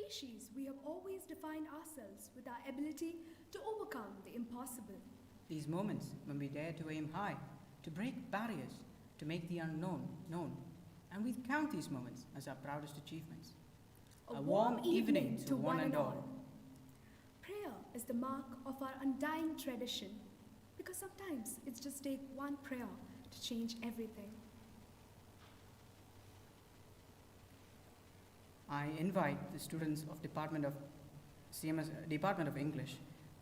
species, we have always defined ourselves with our ability to overcome the impossible. These moments when we dare to aim high, to break barriers, to make the unknown known. And we count these moments as our proudest achievements. A warm evening to one and all. Prayer is the mark of our undying tradition, because sometimes it's just take one prayer to change everything. I invite the students of Department of English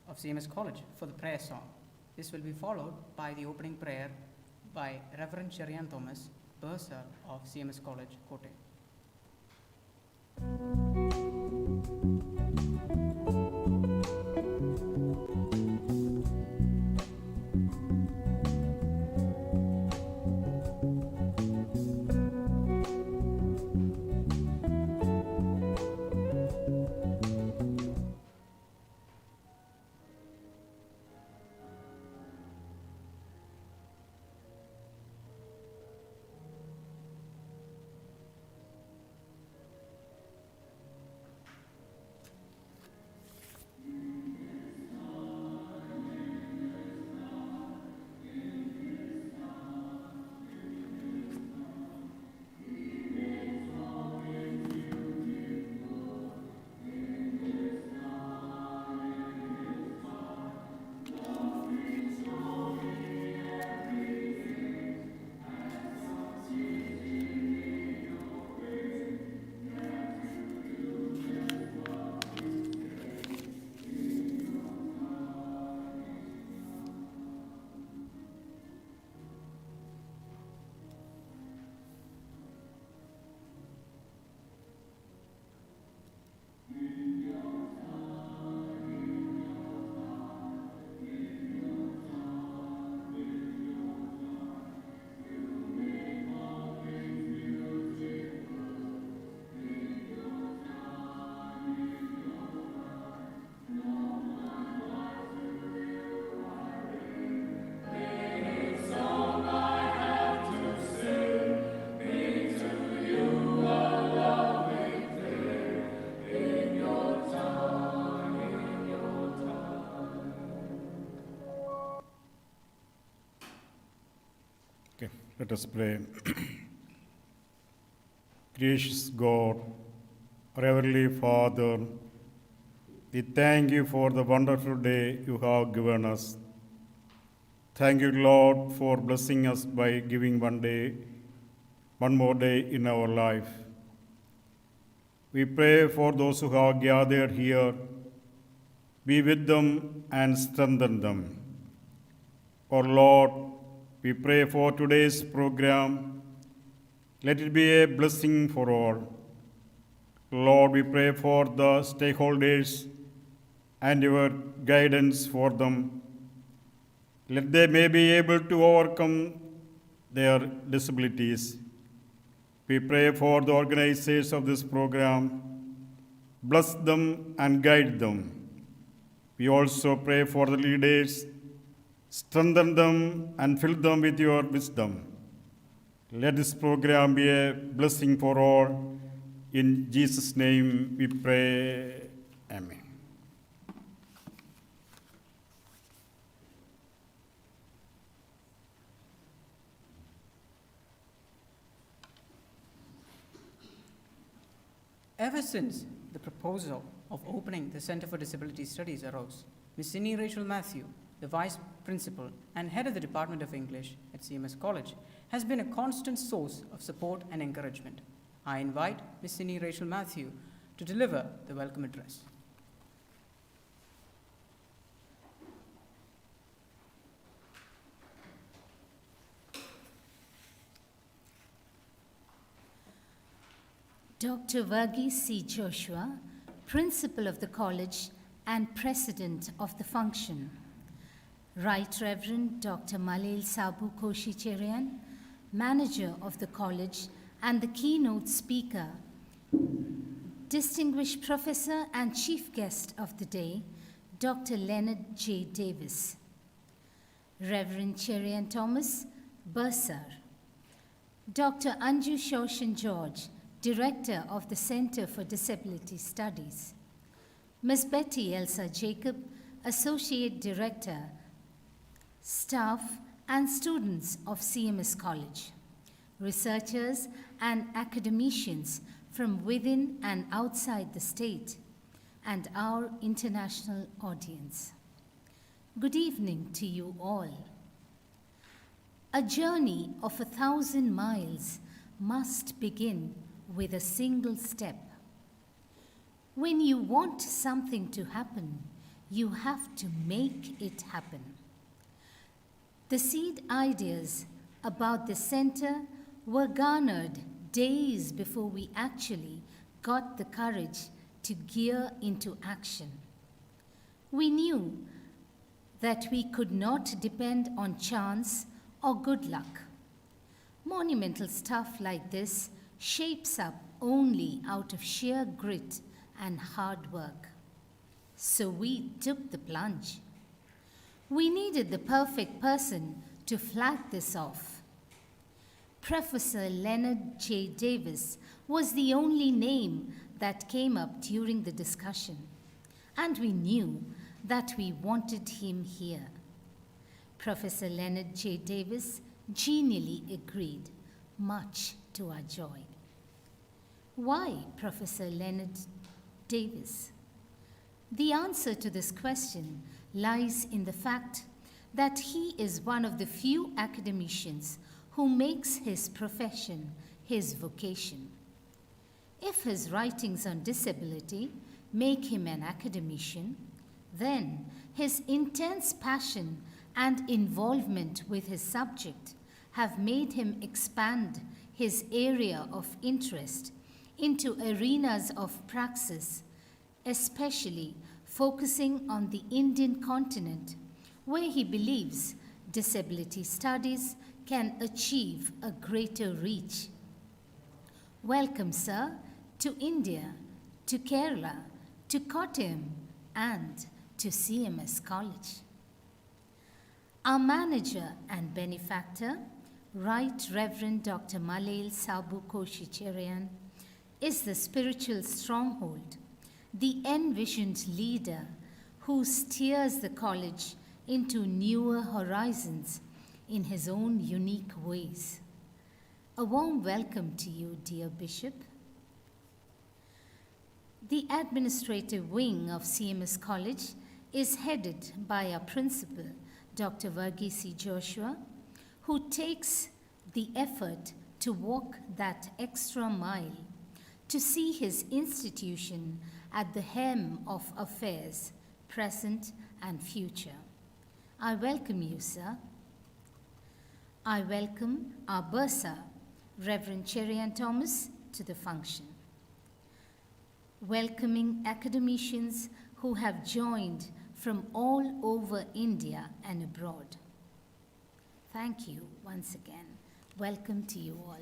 of CMS College for the prayer song. This will be followed by the opening prayer by Reverend Sherian Thomas, bursar of CMS College, Kottayam. Let us pray. Gracious God, our Heavenly Father, we thank you for the wonderful day you have given us. Thank you, Lord, for blessing us by giving one more day in our life. We pray for those who have gathered here. Be with them and strengthen them. O Lord, we pray for today's program. Let it be a blessing for all. Lord, we pray for the stakeholders and your guidance for them. Let they may be able to overcome their disabilities. We pray for the organizers of this program. Bless them and guide them. We also pray for the leaders. Strengthen them and fill them with your wisdom. Let this program be a blessing for all. In Jesus' name we pray. Amen. Ever since the proposal of opening the Center for Disability Studies arose, Ms. Cindy Rachel Matthew, the Vice Principal and Head of the Department of English at CMS College, has been a constant source of support and encouragement. I invite Ms. Cindy Rachel Matthew to deliver the welcome address. Dr. Virgi C Joshi, Principal of the College and President of the function. Right Reverend Dr. Malel Sabu Koshi-Cherian, Manager of the College and the keynote speaker. Distinguished Professor and Chief Guest of the day, Dr. Lennard J. Davis. Reverend Cherian Thomas, Bursar. Dr. Anju Sethi, Director of the Center for Disability Studies. Ms. Betty Elsa Jacob, Associate Director, staff and students of CMS College, researchers and academicians from within and outside the state, and our international audience. Good evening to you all. A journey of 1,000 miles must begin with a single step. When you want something to happen, you have to make it happen. The seed ideas about the center were garnered days before we actually got the courage to gear into action. We knew that we could not depend on chance or good luck. Monumental stuff like this shapes up only out of sheer grit and hard work. So we took the plunge. We needed the perfect person to flag this off. Professor Lennard J. Davis was the only name that came up during the discussion, and we knew that we wanted him here. Professor Lennard J. Davis genially agreed, much to our joy. Why Professor Lennard Davis? The answer to this question lies in the fact that he is one of the few academicians who makes his profession his vocation. If his writings on disability make him an academician, then his intense passion and involvement with his subject have made him expand his area of interest into arenas of praxis, especially focusing on the Indian continent, where he believes disability studies can achieve a greater reach. Welcome, sir, to India, to Kerala, to Kottayam, and to CMS College. Our manager and benefactor, Right Reverend Dr. Malel Sabu Koshi-Cherian, is the spiritual stronghold, the envisioned leader who steers the college into newer horizons in his own unique ways. A warm welcome to you, dear Bishop. The administrative wing of CMS College is headed by our principal, Dr. Virgi C Joshi, who takes the effort to walk that extra mile to see his institution at the helm of affairs, present and future. I welcome you, sir. I welcome our bursar, Reverend Cherian Thomas, to the function. Welcoming academicians who have joined from all over India and abroad. Thank you once again. Welcome to you all.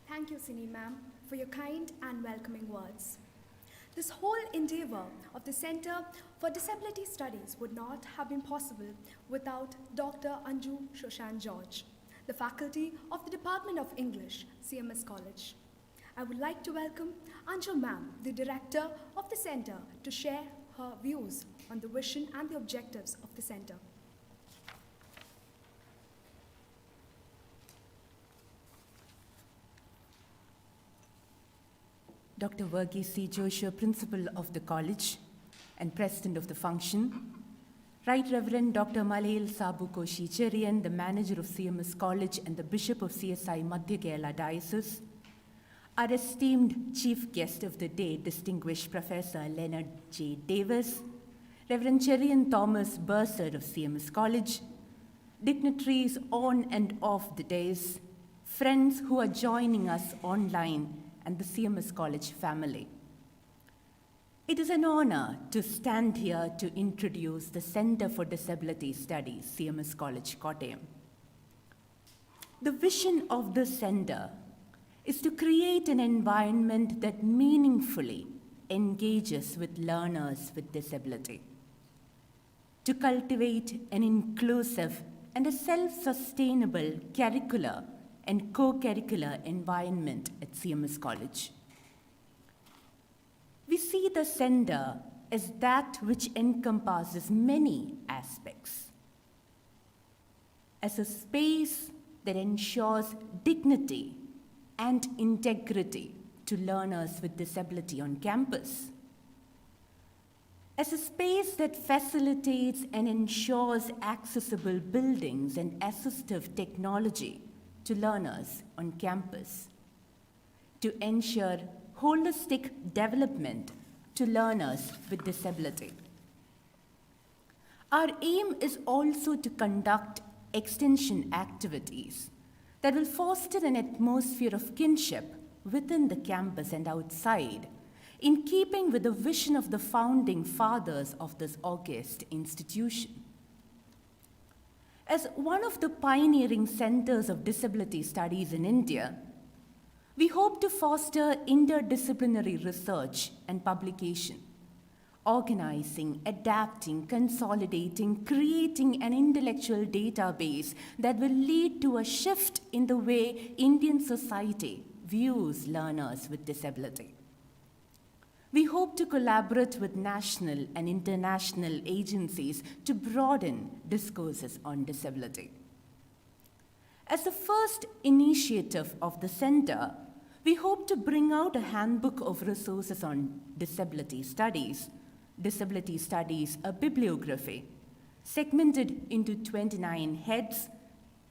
Thank you, Sini ma'am, for your kind and welcoming words. This whole endeavor of the Center for Disability Studies would not have been possible without Dr. Anju Sethi, the faculty of the Department of English, CMS College. I would like to welcome Anju ma'am, the director of the center, to share her views on the vision and the objectives of the center. Dr. Virgi C Joshi, Principal of the College and President of the Function, Right Reverend Dr. Malayil Sabu Koshi Cherian, the Manager of CMS College and the Bishop of CSI Madhya Kerala Diocese, our esteemed Chief Guest of the Day, Distinguished Professor Lennard J. Davis, Reverend Cherian Thomas, Bursar of CMS College, dignitaries on and off the dais, friends who are joining us online, and the CMS College family. It is an honor to stand here to introduce the Center for Disability Studies, CMS College, Kottayam. The vision of this center is to create an environment that meaningfully engages with learners with disability, to cultivate an inclusive and a self-sustainable curricular and co-curricular environment at CMS College. We see the center as that which encompasses many aspects, as a space that ensures dignity and integrity to learners with disability on campus, as a space that facilitates and ensures accessible buildings and assistive technology to learners on campus, to ensure holistic development to learners with disability. Our aim is also to conduct extension activities that will foster an atmosphere of kinship within the campus and outside, in keeping with the vision of the founding fathers of this august institution. As one of the pioneering centers of disability studies in India, we hope to foster interdisciplinary research and publication, organizing, adapting, consolidating, creating an intellectual database that will lead to a shift in the way Indian society views learners with disability. We hope to collaborate with national and international agencies to broaden discourses on disability. As the first initiative of the center, we hope to bring out a handbook of resources on disability studies, a bibliography, segmented into 29 heads.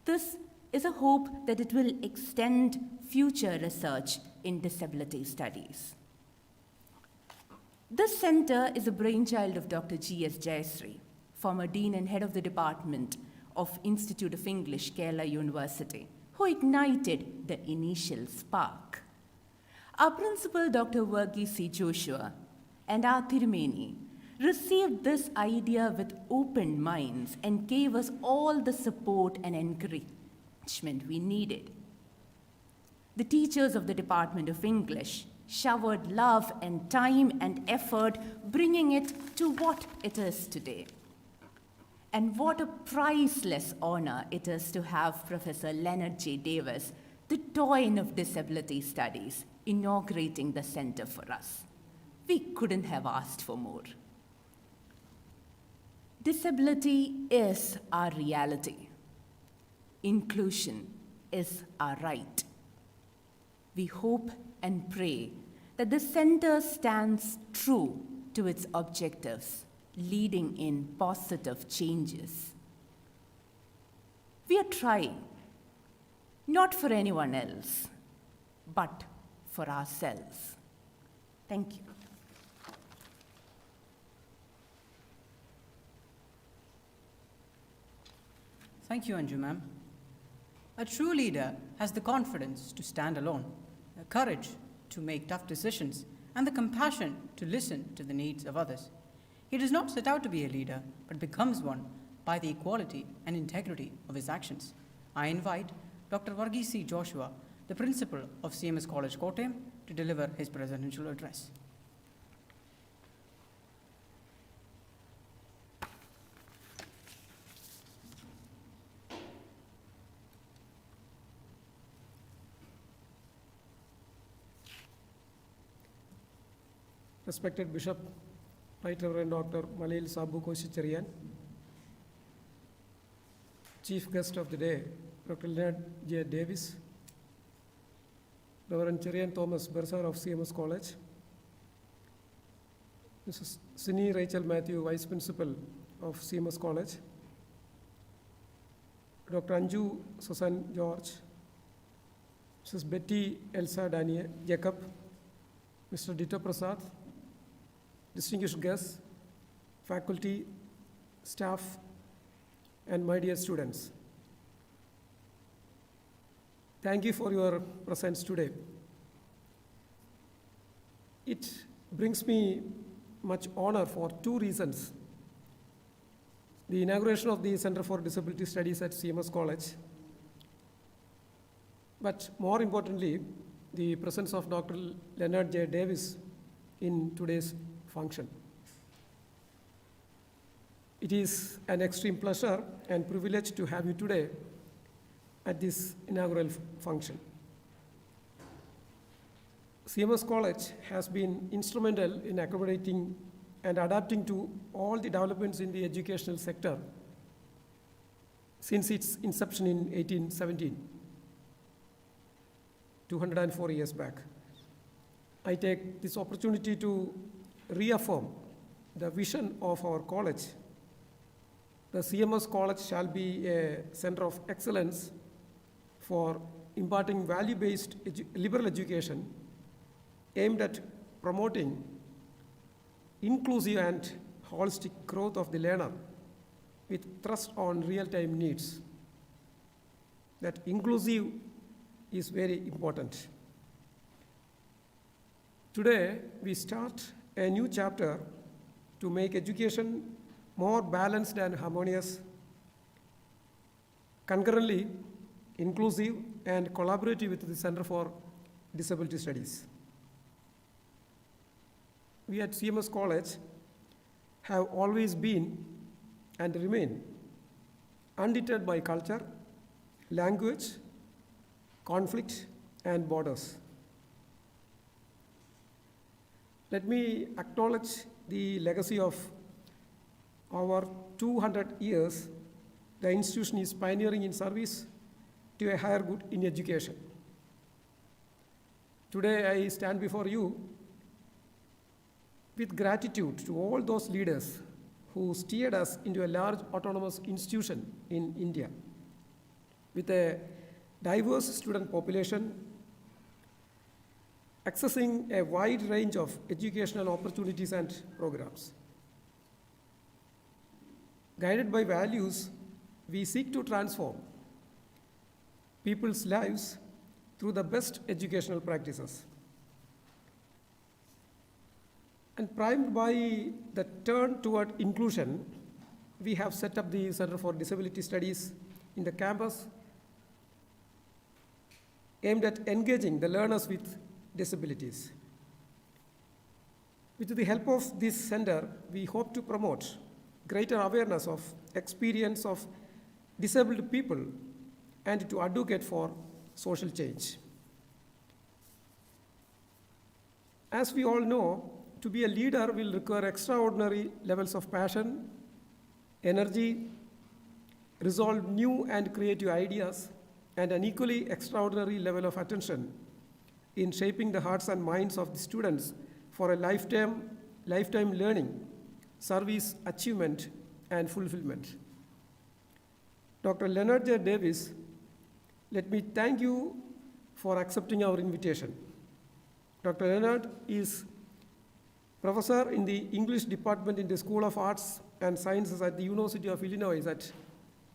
This is a hope that it will extend future research in disability studies. This center is a brainchild of Dr. G.S. Jayasri, former Dean and Head of the Department of Institute of English, Kerala University, who ignited the initial spark. Our principal, Dr. Virgi C Joshi, and our Tirumeni received this idea with open minds and gave us all the support and encouragement we needed. The teachers of the Department of English showered love and time and effort, bringing it to what it is today. And what a priceless honor it is to have Professor Lennard J. Davis, the doyen of disability studies, inaugurating the center for us. We couldn't have asked for more. Disability is our reality. Inclusion is our right. We hope and pray that the center stands true to its objectives, leading in positive changes. We are trying, not for anyone else, but for ourselves. Thank you. Thank you, Anju ma'am. A true leader has the confidence to stand alone, the courage to make tough decisions, and the compassion to listen to the needs of others. He does not set out to be a leader, but becomes one by the equality and integrity of his actions. I invite Dr. Virgi C Joshi, the principal of CMS College, Kottayam, to deliver his presidential address. Respected Bishop, Right Reverend Dr. Malayil Sabu Koshi Cherian, Chief Guest of the Day, Dr. Lennard J. Davis, Reverend Cherian Thomas, Bursar of CMS College, Mrs. Sini Rachel Matthew, Vice Principal of CMS College, Dr. Anju Susan George, Mrs. Betty Elsa Daniel Jacob, Mr. Dita Prasad, distinguished guests, faculty, staff, and my dear students. Thank you for your presence today. It brings me much honor for two reasons. The inauguration of the Center for Disability Studies at CMS College, but more importantly, the presence of Dr. Lennard J. Davis in today's function. It is an extreme pleasure and privilege to have you today at this inaugural function. CMS College has been instrumental in accommodating and adapting to all the developments in the educational sector since its inception in 1817, 204 years back. I take this opportunity to reaffirm the vision of our college. The CMS College shall be a center of excellence for imparting value-based liberal education aimed at promoting inclusive and holistic growth of the learner with thrust on real-time needs. That inclusive is very important. Today, we start a new chapter to make education more balanced and harmonious, concurrently inclusive and collaborative with the Center for Disability Studies. We at CMS College have always been and remain undeterred by culture, language, conflict, and borders. Let me acknowledge the legacy of over 200 years the institution is pioneering in service to a higher good in education. Today, I stand before you with gratitude to all those leaders who steered us into a large autonomous institution in India with a diverse student population, accessing a wide range of educational opportunities and programs. Guided by values, we seek to transform people's lives through the best educational practices. And primed by the turn toward inclusion, we have set up the Center for Disability Studies in the campus aimed at engaging the learners with disabilities. With the help of this center, we hope to promote greater awareness of experience of disabled people and to advocate for social change. As we all know, to be a leader will require extraordinary levels of passion, energy, resolve new and creative ideas, and an equally extraordinary level of attention in shaping the hearts and minds of the students for a lifetime learning, service, achievement, and fulfillment. Dr. Lennard J. Davis, let me thank you for accepting our invitation. Dr. Lennard is professor in the English department in the School of Arts and Sciences at the University of Illinois at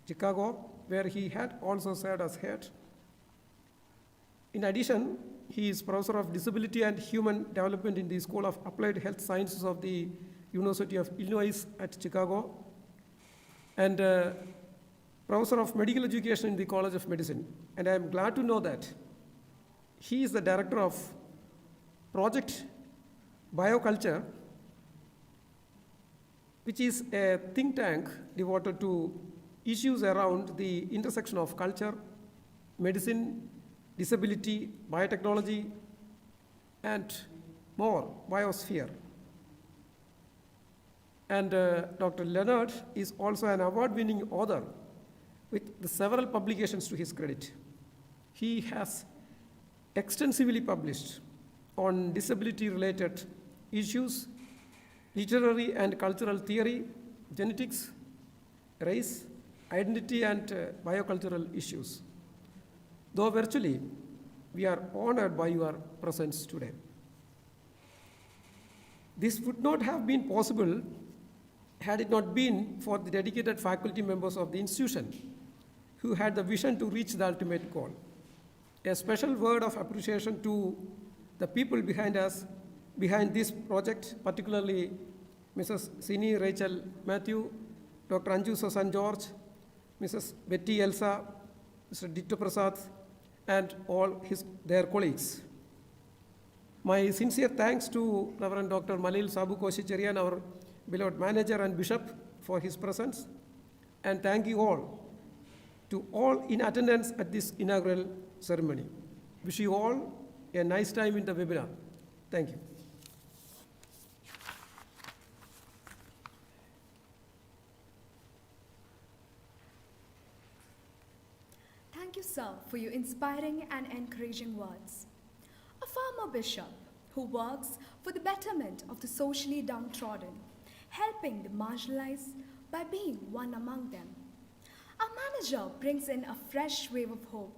Chicago, where he had also served as head. In addition, he is professor of disability and human development in the School of Applied Health Sciences of the University of Illinois at Chicago, and professor of medical education in the College of Medicine. And I am glad to know that he is the director of Project Bioculture, which is a think tank devoted to issues around the intersection of culture, medicine, disability, biotechnology, and more, biosphere. And Dr. Lennard is also an award-winning author with several publications to his credit. He has extensively published on disability-related issues, literary and cultural theory, genetics, race, identity, and biocultural issues. Though virtually, we are honored by your presence today. This would not have been possible had it not been for the dedicated faculty members of the institution who had the vision to reach the ultimate goal. A special word of appreciation to the people behind this project, particularly Mrs. Sini Rachel Matthew, Dr. Anju Susan George, Mrs. Betty Elsa, Mr. Ditto Prasad, and all their colleagues. My sincere thanks to Reverend Dr. Malil Sabu Koshi Cherian, our beloved manager and bishop, for his presence. And thank you all, to all in attendance at this inaugural ceremony. Wish you all a nice time in the webinar. Thank you. Thank you, sir, for your inspiring and encouraging words. A former bishop who works for the betterment of the socially downtrodden, helping the marginalized by being one among them. Our manager brings in a fresh wave of hope.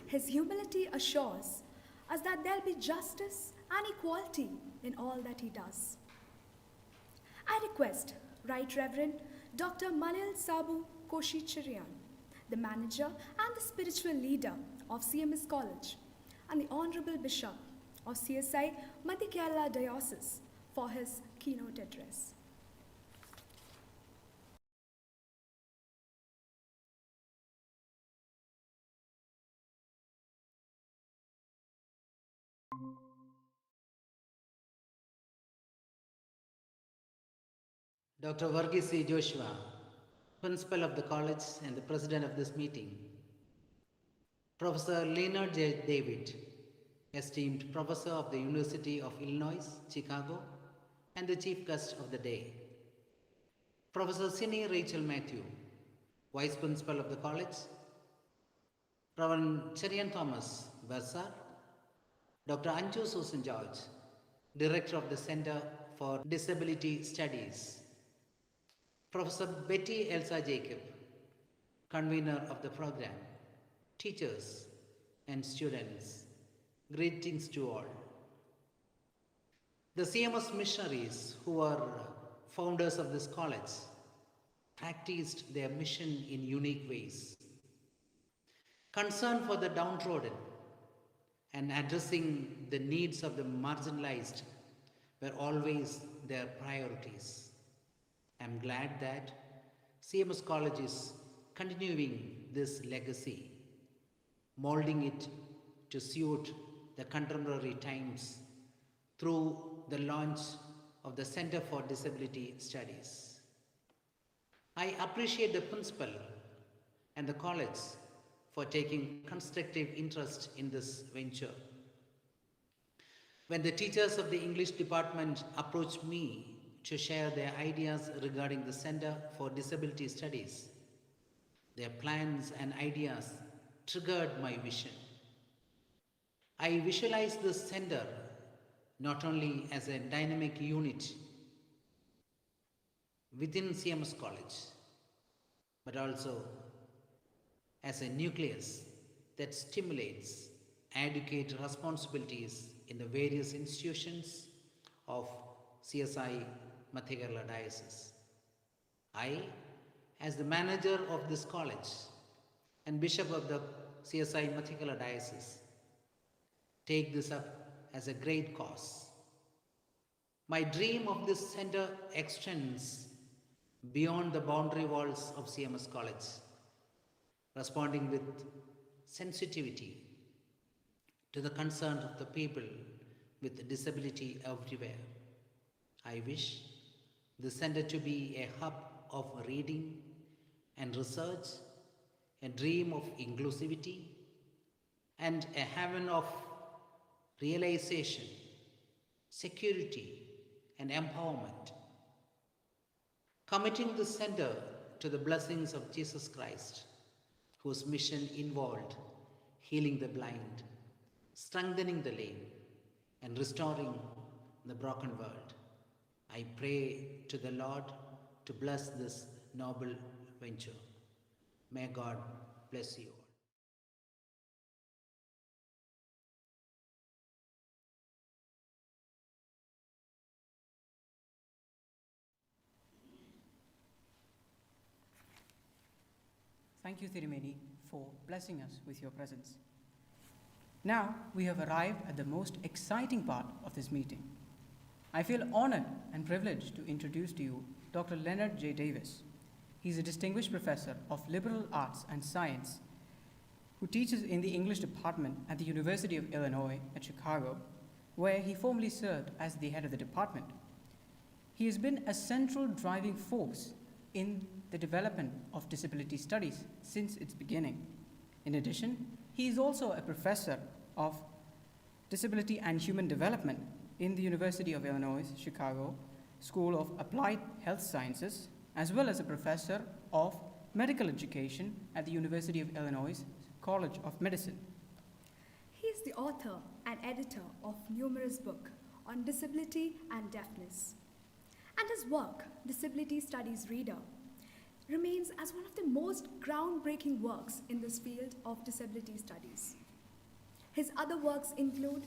His humility assures us that there'll be justice and equality in all that he does. I request Right Reverend Dr. Malil Sabu Koshi Cherian, the manager and the spiritual leader of CMS College, and the Honorable Bishop of CSI Madhya Kerala Diocese for his keynote address. Dr. Virgi C Joshi, Principal of the College and the President of this meeting. Professor Lennard J. David, esteemed Professor of the University of Illinois, Chicago, and the Chief Guest of the day. Professor Sini Rachel Matthew, Vice Principal of the College. Reverend Cherian Thomas Bursar, Dr. Anju Susan George, Director of the Center for Disability Studies. Professor Betty Elsa Jacob, Convener of the program, teachers and students, greetings to all. The CMS missionaries who are founders of this college practiced their mission in unique ways. Concern for the downtrodden and addressing the needs of the marginalized were always their priorities. I'm glad that CMS College is continuing this legacy, molding it to suit the contemporary times through the launch of the Center for Disability Studies. I appreciate the principal and the college for taking constructive interest in this venture. When the teachers of the English department approached me to share their ideas regarding the Center for Disability Studies. Their plans and ideas triggered my vision. I visualize this center not only as a dynamic unit within CMS College, but also as a nucleus that stimulates adequate responsibilities in the various institutions of CSI Mathigala Diocese. I, as the manager of this college and Bishop of the CSI Mathigala Diocese, take this up as a great cause. My dream of this center extends beyond the boundary walls of CMS College, responding with sensitivity to the concerns of the people with disability everywhere. I wish the center to be a hub of reading and research, a dream of inclusivity, and a haven of realization, security, and empowerment. Committing the center to the blessings of Jesus Christ, whose mission involved healing the blind, strengthening the lame, and restoring the broken world. I pray to the Lord to bless this noble venture. May God bless you all. Thank you, Thirumeni, for blessing us with your presence. Now we have arrived at the most exciting part of this meeting. I feel honored and privileged to introduce to you Dr. Lennard J. Davis. He's a distinguished professor of liberal arts and science who teaches in the English department at the University of Illinois at Chicago, where he formerly served as the head of the department. He has been a central driving force in the development of disability studies since its beginning. In addition, he is also a professor of disability and human development in the University of Illinois, Chicago School of Applied Health Sciences, as well as a professor of medical education at the University of Illinois College of Medicine. He is the author and editor of numerous books on disability and deafness. And his work, Disability Studies Reader, remains as one of the most groundbreaking works in this field of disability studies. His other works include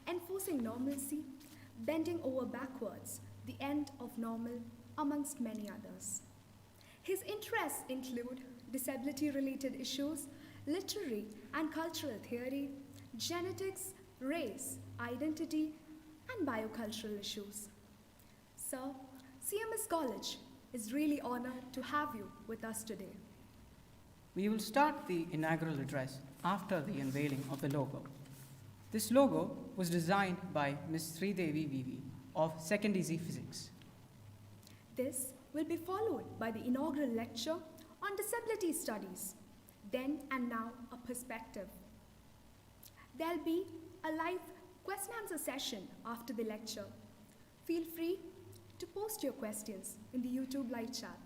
Enforcing Normalcy, Bending Over Backwards, The End of Normal, amongst many others. His interests include disability-related issues, literary and cultural theory, genetics, race, identity, and biocultural issues. Sir, CMS College is really honored to have you with us today. We will start the inaugural address after the unveiling of the logo. This logo was designed by Ms. Sridevi Vivi of Second Easy Physics. This will be followed by the inaugural lecture on disability studies, then and now a perspective. There'll be a live question answer session after the lecture. Feel free to post your questions in the YouTube live chat.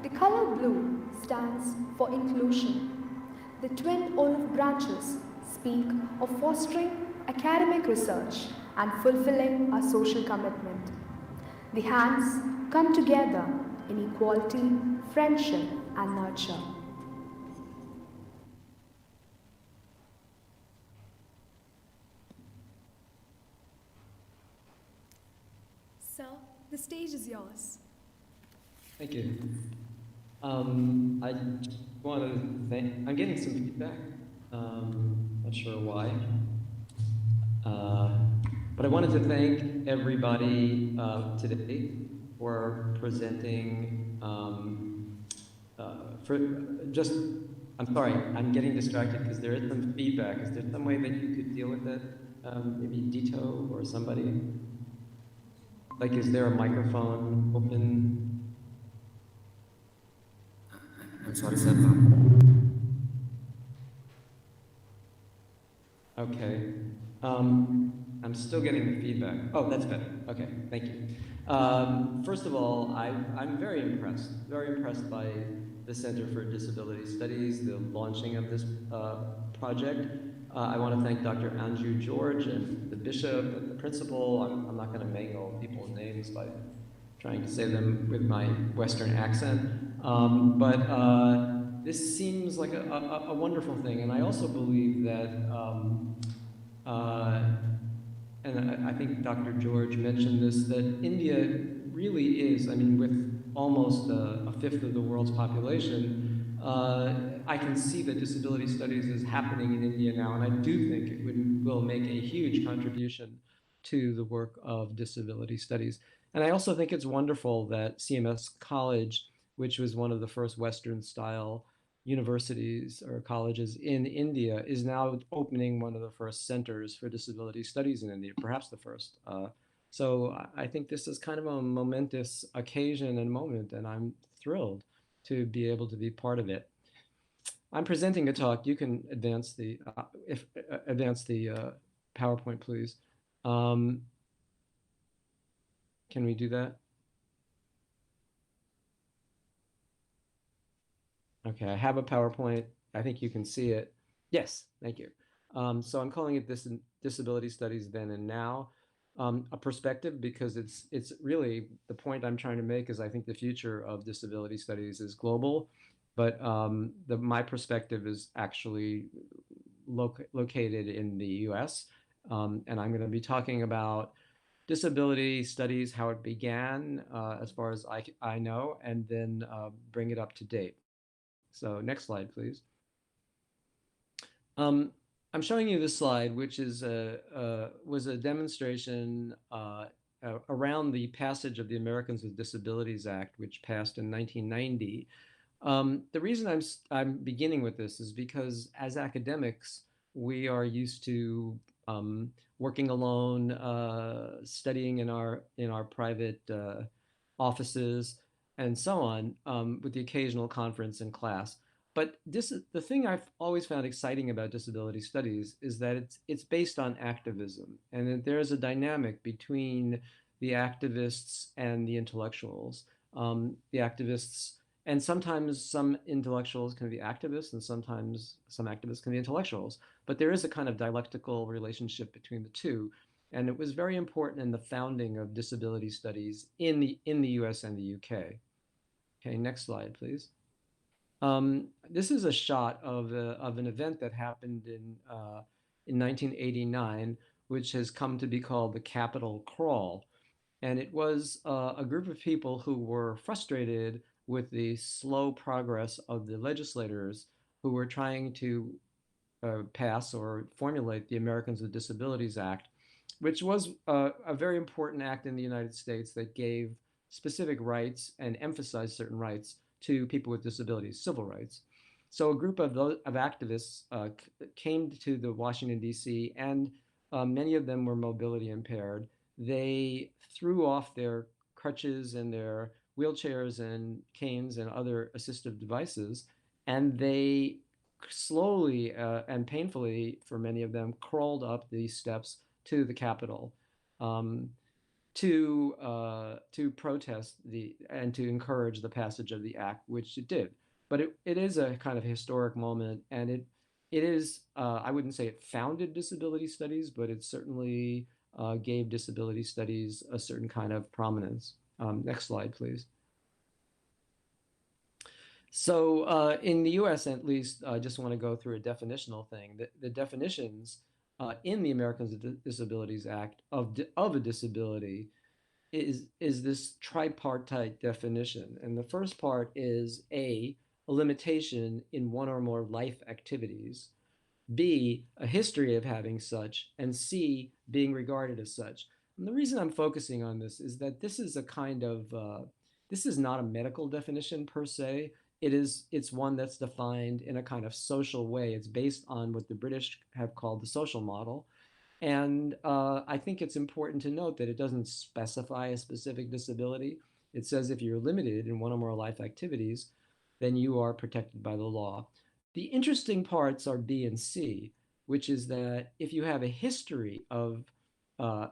The color blue stands for inclusion. The twin olive branches speak of fostering academic research and fulfilling our social commitment. The hands come together in equality, friendship, and nurture. Sir, the stage is yours. Thank you. I just wanted to thank, I'm getting some feedback, not sure why. But I wanted to thank everybody today for presenting, for just I'm sorry, I'm getting distracted because there is some feedback. Is there some way that you could deal with it? Maybe Dito or somebody? Like, is there a microphone open? I'm sorry, sir. Okay. I'm still getting the feedback. Oh, that's better. Okay, thank you. First of all, I'm very impressed by the Center for Disability Studies, the launching of this project. I want to thank Dr. Anju George and the bishop and the principal. I'm not going to mangle people's names by trying to say them with my Western accent. But this seems like a wonderful thing. And I also believe that, and I think Dr. George mentioned this, that India really is, I mean, with almost a fifth of the world's population, I can see that disability studies is happening in India now, and I do think it will make a huge contribution to the work of disability studies. And I also think it's wonderful that CMS College, which was one of the first Western-style universities or colleges in India, is now opening one of the first centers for disability studies in India, perhaps the first. So I think this is kind of a momentous occasion and moment, and I'm thrilled to be able to be part of it. I'm presenting a talk. You can advance the PowerPoint, please. Can we do that? Okay, I have a PowerPoint. I think you can see it. Yes, thank you. So I'm calling it Disability Studies Then and Now. A perspective, because it's really the point I'm trying to make is I think the future of disability studies is global, but my perspective is actually located in the US. And I'm going to be talking about disability studies, how it began, as far as I know, and then bring it up to date. So next slide, please. I'm showing you this slide, which is was a demonstration around the passage of the Americans with Disabilities Act, which passed in 1990. The reason I'm beginning with this is because as academics, we are used to working alone, studying in our private offices, and so on, with the occasional conference and class. But the thing I've always found exciting about disability studies is that it's based on activism, and that there's a dynamic between the activists and the intellectuals. The activists, and sometimes some intellectuals can be activists, and sometimes some activists can be intellectuals. But there is a kind of dialectical relationship between the two, and it was very important in the founding of disability studies in the U.S. and the U.K. Okay, next slide, please. This is a shot of an event that happened in 1989, which has come to be called the Capitol Crawl. And it was a group of people who were frustrated with the slow progress of the legislators who were trying to pass or formulate the Americans with Disabilities Act, which was a very important act in the United States that gave specific rights and emphasized certain rights to people with disabilities, civil rights. So a group of activists came to the Washington, D.C., and many of them were mobility impaired. They threw off their crutches and their wheelchairs and canes and other assistive devices, and they slowly and painfully, for many of them, crawled up these steps to the Capitol. To protest and to encourage the passage of the act, which it did. But it is a kind of historic moment, and it is, I wouldn't say it founded disability studies, but it certainly gave disability studies a certain kind of prominence. Next slide, please. So in the US, at least, I just want to go through a definitional thing. The definitions in the Americans with Disabilities Act of a disability is this tripartite definition. And the first part is A, a limitation in one or more life activities, B, a history of having such, and C, being regarded as such. And the reason I'm focusing on this is that this is a kind of, this is not a medical definition per se. it's one that's defined in a kind of social way. It's based on what the British have called the social model. And I think it's important to note that it doesn't specify a specific disability. It says if you're limited in one or more life activities, then you are protected by the law. The interesting parts are B and C, which is that if you have a history of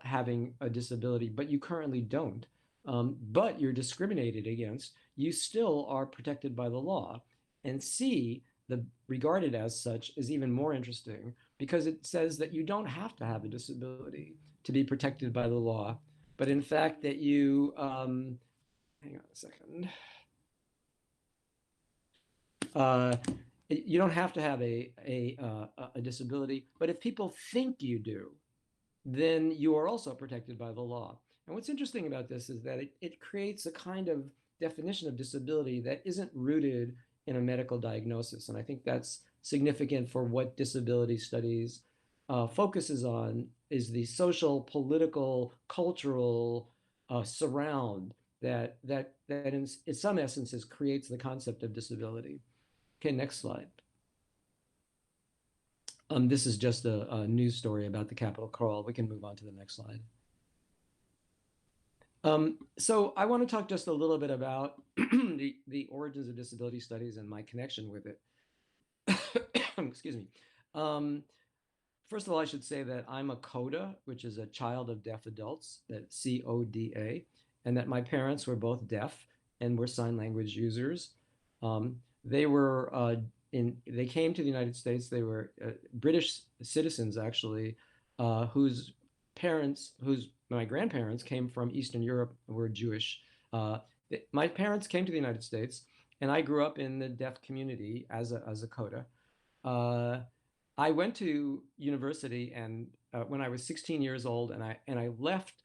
having a disability, but you currently don't, but you're discriminated against, you still are protected by the law. And C, the regarded as such, is even more interesting because it says that you don't have to have a disability to be protected by the law, but in fact that you, hang on a second. You don't have to have a disability, but if people think you do, then you are also protected by the law. And what's interesting about this is that it creates a kind of definition of disability that isn't rooted in a medical diagnosis. And I think that's significant for what disability studies focuses on, is the social, political, cultural surround that in some essences creates the concept of disability. Okay, next slide. This is just a news story about the Capitol crawl. We can move on to the next slide. So I want to talk just a little bit about the origins of disability studies and my connection with it. Excuse me. First of all, I should say that I'm a CODA, which is a child of deaf adults, that's CODA, and that my parents were both deaf and were sign language users. They were they came to the United States. They were British citizens, actually, whose my grandparents came from Eastern Europe, were Jewish. My parents came to the United States, and I grew up in the deaf community as a CODA. I went to university, and when I was 16 years old, and I left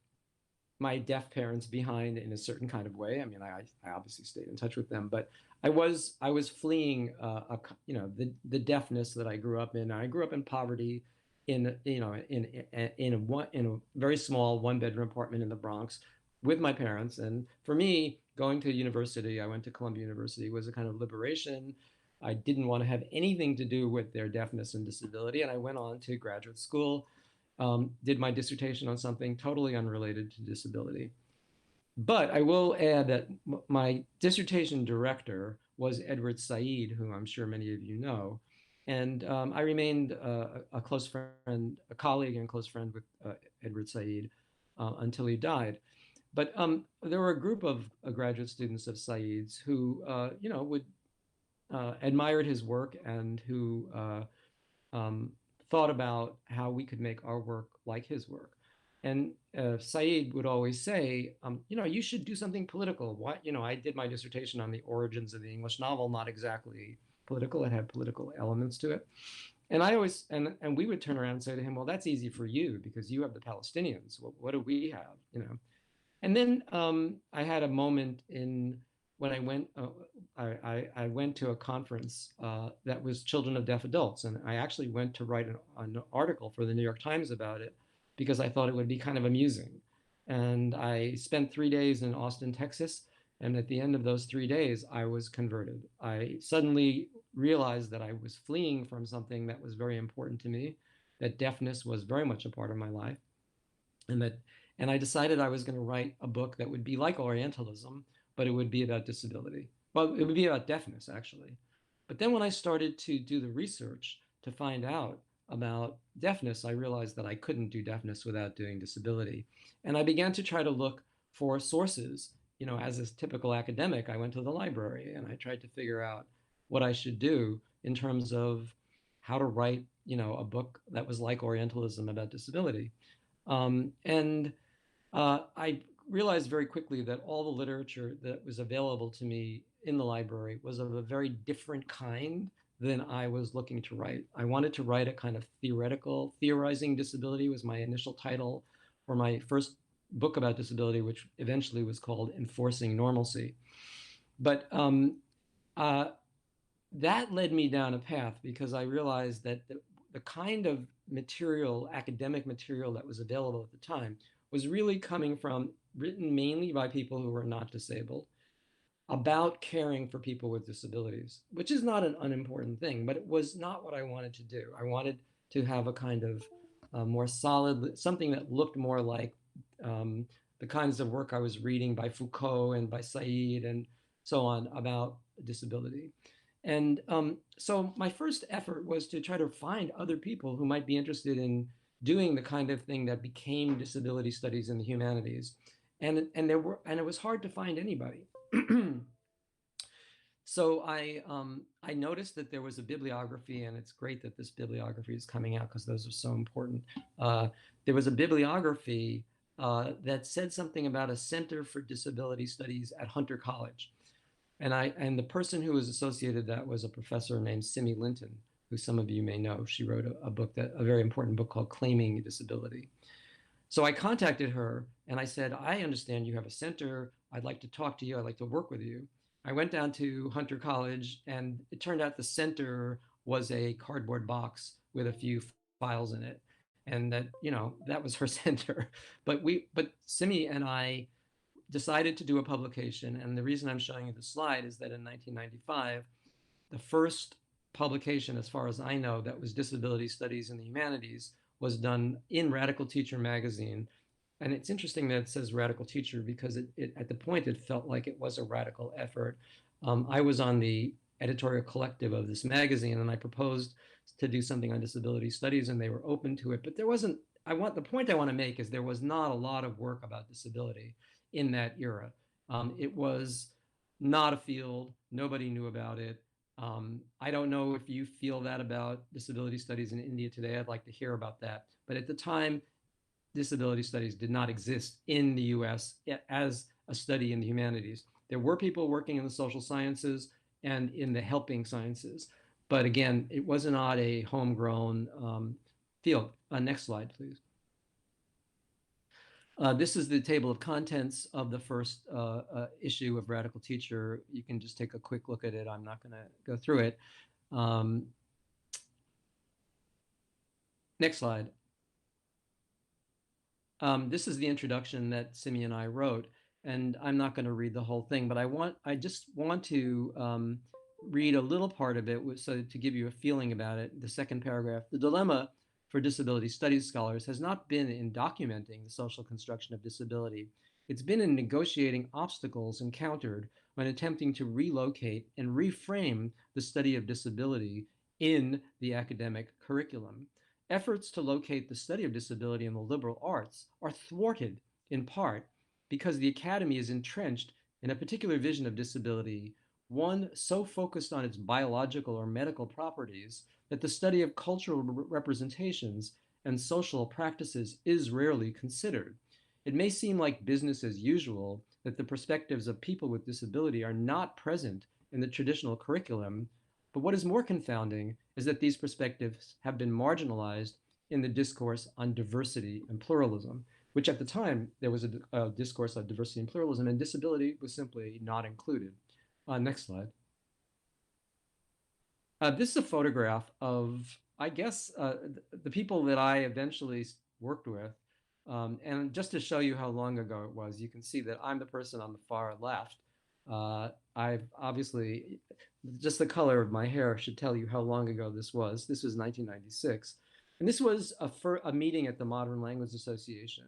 my deaf parents behind in a certain kind of way. I mean, I obviously stayed in touch with them, but I was fleeing, the deafness that I grew up in. I grew up in poverty, in a very small one-bedroom apartment in the Bronx with my parents. And for me, going to university, I went to Columbia University, was a kind of liberation. I didn't want to have anything to do with their deafness and disability, and I went on to graduate school. Did my dissertation on something totally unrelated to disability. But I will add that my dissertation director was Edward Said, whom I'm sure many of you know. And I remained a close friend, a colleague and close friend with Edward Said until he died. But there were a group of graduate students of Said's who, would admired his work and who thought about how we could make our work like his work. And Said would always say, you should do something political. Why, I did my dissertation on the origins of the English novel, not exactly political. It had political elements to it. And I always, and we would turn around and say to him, well, that's easy for you because you have the Palestinians. What do we have, And then I had a moment when I went, I went to a conference that was children of deaf adults. And I actually went to write an article for the New York Times about it because I thought it would be kind of amusing. And I spent 3 days in Austin, Texas. And at the end of those 3 days, I was converted. I suddenly realized that I was fleeing from something that was very important to me, that deafness was very much a part of my life. And I decided I was going to write a book that would be like Orientalism, but it would be about disability. Well, it would be about deafness, actually. But then when I started to do the research to find out about deafness, I realized that I couldn't do deafness without doing disability. And I began to try to look for sources. As a typical academic, I went to the library and I tried to figure out what I should do in terms of how to write, a book that was like Orientalism about disability. I realized very quickly that all the literature that was available to me in the library was of a very different kind than I was looking to write. I wanted to write a kind of theorizing disability was my initial title for my first book about disability, which eventually was called Enforcing Normalcy. But that led me down a path because I realized that the kind of material, academic material that was available at the time was really coming from, written mainly by people who were not disabled, about caring for people with disabilities, which is not an unimportant thing, but it was not what I wanted to do. I wanted to have a kind of more solid, something that looked more like the kinds of work I was reading by Foucault and by Said and so on about disability. And so my first effort was to try to find other people who might be interested in doing the kind of thing that became disability studies in the humanities. And it was hard to find anybody. So I noticed that there was a bibliography, and it's great that this bibliography is coming out because those are so important. There was a bibliography that said something about a Center for Disability Studies at Hunter College. And the person who was associated that was a professor named Simi Linton, who some of you may know. She wrote a very important book called Claiming Disability. So I contacted her and I said, I understand you have a center. I'd like to talk to you. I'd like to work with you. I went down to Hunter College, and it turned out the center was a cardboard box with a few files in it. And that, that was her center. But Simi and I decided to do a publication. And the reason I'm showing you the slide is that in 1995, the first publication, as far as I know, that was disability studies in the humanities was done in Radical Teacher magazine. And it's interesting that it says Radical Teacher because at the point it felt like it was a radical effort. I was on the editorial collective of this magazine, and I proposed to do something on disability studies, and they were open to it. But there wasn't. The point I want to make is there was not a lot of work about disability in that era. It was not a field. Nobody knew about it. I don't know if you feel that about disability studies in India today. I'd like to hear about that. But at the time, disability studies did not exist in the US as a study in the humanities. There were people working in the social sciences and in the helping sciences. But again, it was not a homegrown field. Next slide, please. This is the table of contents of the first issue of Radical Teacher. You can just take a quick look at it. I'm not going to go through it. Next slide. This is the introduction that Simi and I wrote, and I'm not going to read the whole thing, but I just want to read a little part of it so to give you a feeling about it. The second paragraph: the dilemma for disability studies scholars has not been in documenting the social construction of disability. It's been in negotiating obstacles encountered when attempting to relocate and reframe the study of disability in the academic curriculum. Efforts to locate the study of disability in the liberal arts are thwarted in part because the academy is entrenched in a particular vision of disability, one so focused on its biological or medical properties that the study of cultural representations and social practices is rarely considered. It may seem like business as usual that the perspectives of people with disability are not present in the traditional curriculum, but what is more confounding is that these perspectives have been marginalized in the discourse on diversity and pluralism, which at the time there was a discourse on diversity and pluralism, and disability was simply not included. Next slide. This is a photograph of, I guess, the people that I eventually worked with. And just to show you how long ago it was, you can see that I'm the person on the far left. I've obviously, just the color of my hair should tell you how long ago this was. This was 1996. And this was a meeting at the Modern Language Association,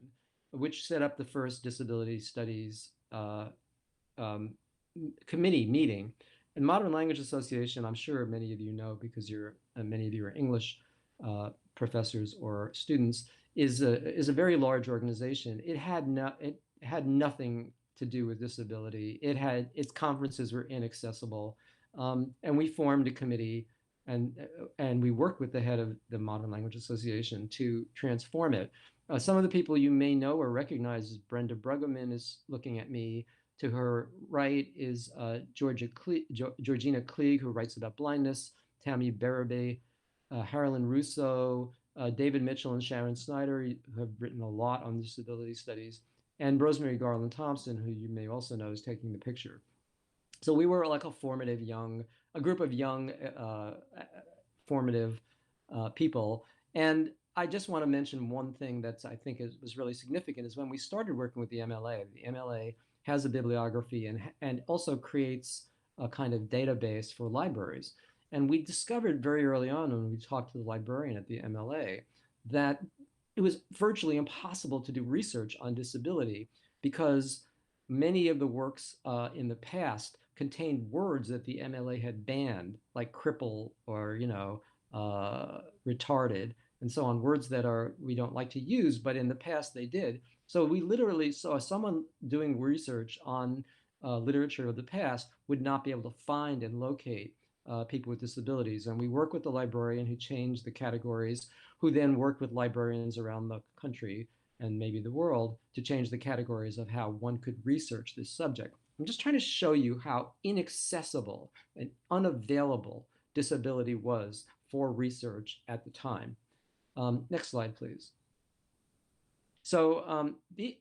which set up the first disability studies committee meeting. And Modern Language Association, I'm sure many of you know because many of you are English professors or students, is a very large organization. It had nothing to do with disability. Its conferences were inaccessible, and we formed a committee, and we worked with the head of the Modern Language Association to transform it. Some of the people you may know or recognize is Brenda Bruggeman is looking at me. To her right is Georgina Klieg, who writes about blindness, Tammy Berabe, Harlan Russo, David Mitchell and Sharon Snyder, who have written a lot on disability studies, and Rosemary Garland Thompson, who you may also know is taking the picture. So we were like a group of young, formative people. And I just want to mention one thing that I think was really significant is when we started working with the MLA has a bibliography, and also creates a kind of database for libraries. And we discovered very early on when we talked to the librarian at the MLA that it was virtually impossible to do research on disability because many of the works in the past contained words that the MLA had banned, like cripple or, retarded and so on, words that we don't like to use, but in the past they did. So we literally saw someone doing research on literature of the past would not be able to find and locate people with disabilities. And we work with the librarian who changed the categories, who then worked with librarians around the country and maybe the world to change the categories of how one could research this subject. I'm just trying to show you how inaccessible and unavailable disability was for research at the time. Next slide, please. So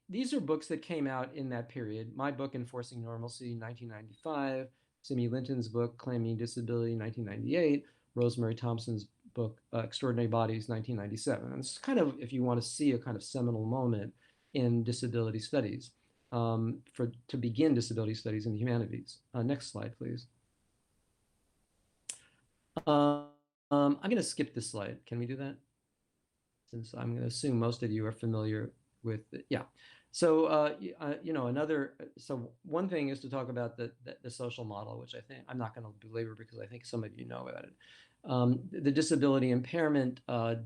these are books that came out in that period. My book, Enforcing Normalcy, 1995. Simi Linton's book, Claiming Disability, 1998. Rosemary Thompson's book, Extraordinary Bodies, 1997. And it's kind of, if you want to see a kind of seminal moment in disability studies, to begin disability studies in the humanities. Next slide, please. I'm going to skip this slide. Can we do that? Since I'm going to assume most of you are familiar with it. Yeah. So, so one thing is to talk about the social model, which I think I'm not going to belabor because I think some of you know about it. The disability impairment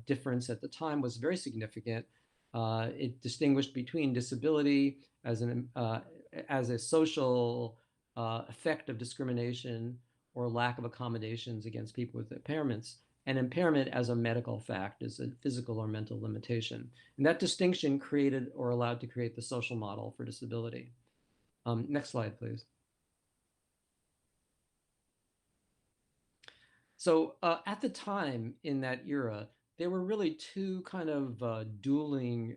difference at the time was very significant. It distinguished between disability as a social effect of discrimination or lack of accommodations against people with impairments, and impairment as a medical fact, as a physical or mental limitation. And that distinction created or allowed to create the social model for disability. Next slide, please. So at the time in that era, there were really two kind of dueling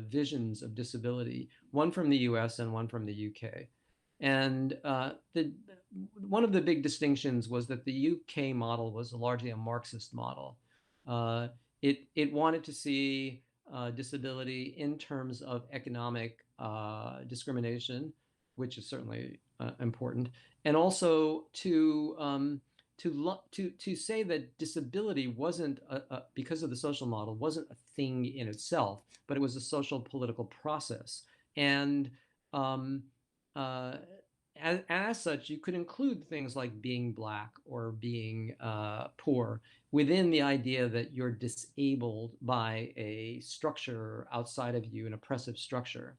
visions of disability, one from the US and one from the UK. And one of the big distinctions was that the UK model was largely a Marxist model. It wanted to see disability in terms of economic discrimination, which is certainly important, and also to say that disability wasn't because of the social model wasn't a thing in itself, but it was a social political process. And as such, you could include things like being Black or being poor within the idea that you're disabled by a structure outside of you, an oppressive structure.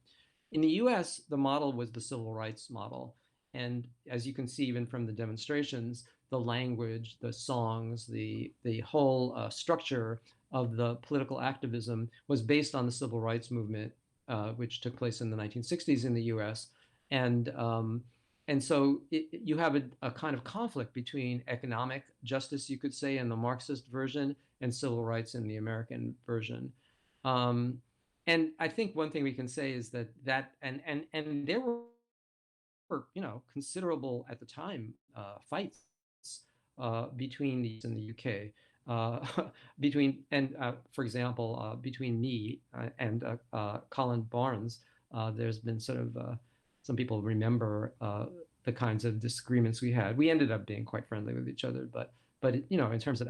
In the US, the model was the civil rights model. And as you can see, even from the demonstrations, the language, the songs, the whole structure of the political activism was based on the civil rights movement, which took place in the 1960s in the US. And so you have a kind of conflict between economic justice, you could say, in the Marxist version, and civil rights in the American version. And I think one thing we can say is that and there were considerable at the time fights between the US and the UK. For example, between me and Colin Barnes, there's been sort of some people remember the kinds of disagreements we had. We ended up being quite friendly with each other, but in terms of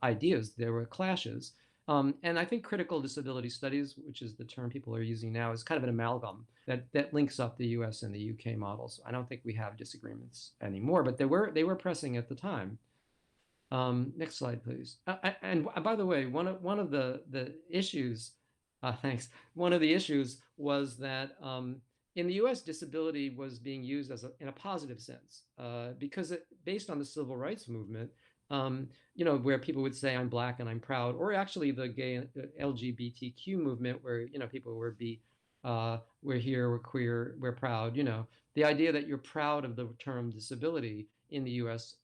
ideas, there were clashes. And I think critical disability studies, which is the term people are using now, is kind of an amalgam that links up the US and the UK models. I don't think we have disagreements anymore, but they were pressing at the time. Next slide, please. And by the way, one of the issues, thanks. One of the issues was that in the US, disability was being used in a positive sense because based on the civil rights movement, where people would say, I'm Black and I'm proud, or actually the gay LGBTQ movement where, people we're here, we're queer, we're proud, the idea that you're proud of the term disability in the US,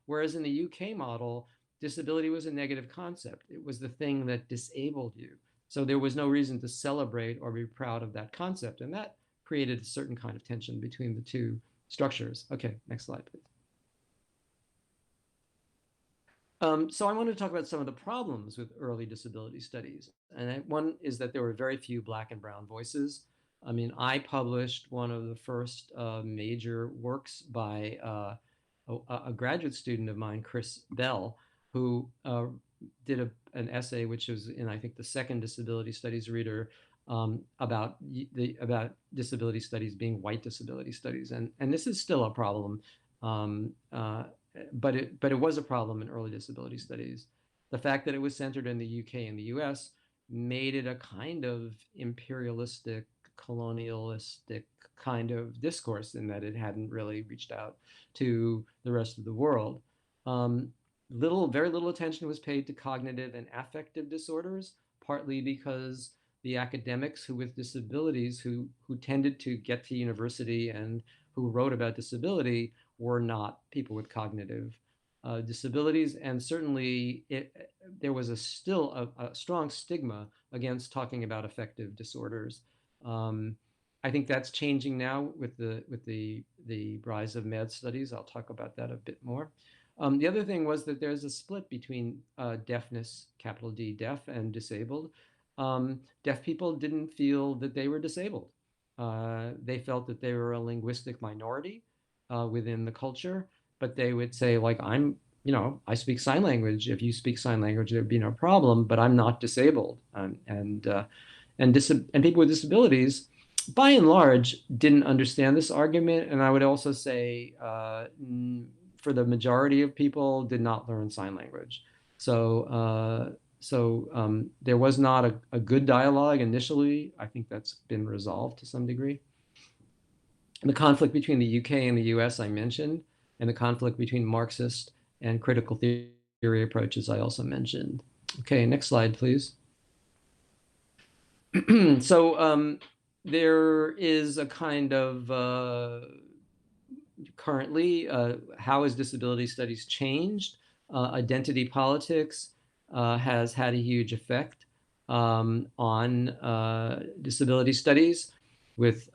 whereas in the UK model, disability was a negative concept. It was the thing that disabled you. So there was no reason to celebrate or be proud of that concept. And that created a certain kind of tension between the two structures. Okay, next slide, please. So I want to talk about some of the problems with early disability studies. And one is that there were very few Black and brown voices. I mean, I published one of the first major works by a graduate student of mine, Chris Bell, who did an essay which was in, I think, the second disability studies reader, about disability studies being white disability studies, and this is still a problem, but it was a problem in early disability studies. The fact that it was centered in the UK and the US made it a kind of imperialistic, colonialistic kind of discourse, in that it hadn't really reached out to the rest of the world. Very little attention was paid to cognitive and affective disorders, partly because the academics with disabilities who tended to get to university and who wrote about disability were not people with cognitive disabilities, and certainly there was still a strong stigma against talking about affective disorders. I think that's changing now with the rise of med studies. I'll talk about that a bit more. The other thing was that there's a split between deafness, capital D, deaf, and disabled. Deaf people didn't feel that they were disabled. They felt that they were a linguistic minority within the culture, but they would say, like, I speak sign language. If you speak sign language, there'd be no problem, but I'm not disabled. And people with disabilities, by and large, didn't understand this argument. And I would also say, for the majority of people, did not learn sign language. So there was not a good dialogue initially. I think that's been resolved to some degree. And the conflict between the UK and the US I mentioned, and the conflict between Marxist and critical theory approaches I also mentioned. Okay, next slide, please. So there is a kind of, currently, how has disability studies changed? Identity politics has had a huge effect on disability studies, with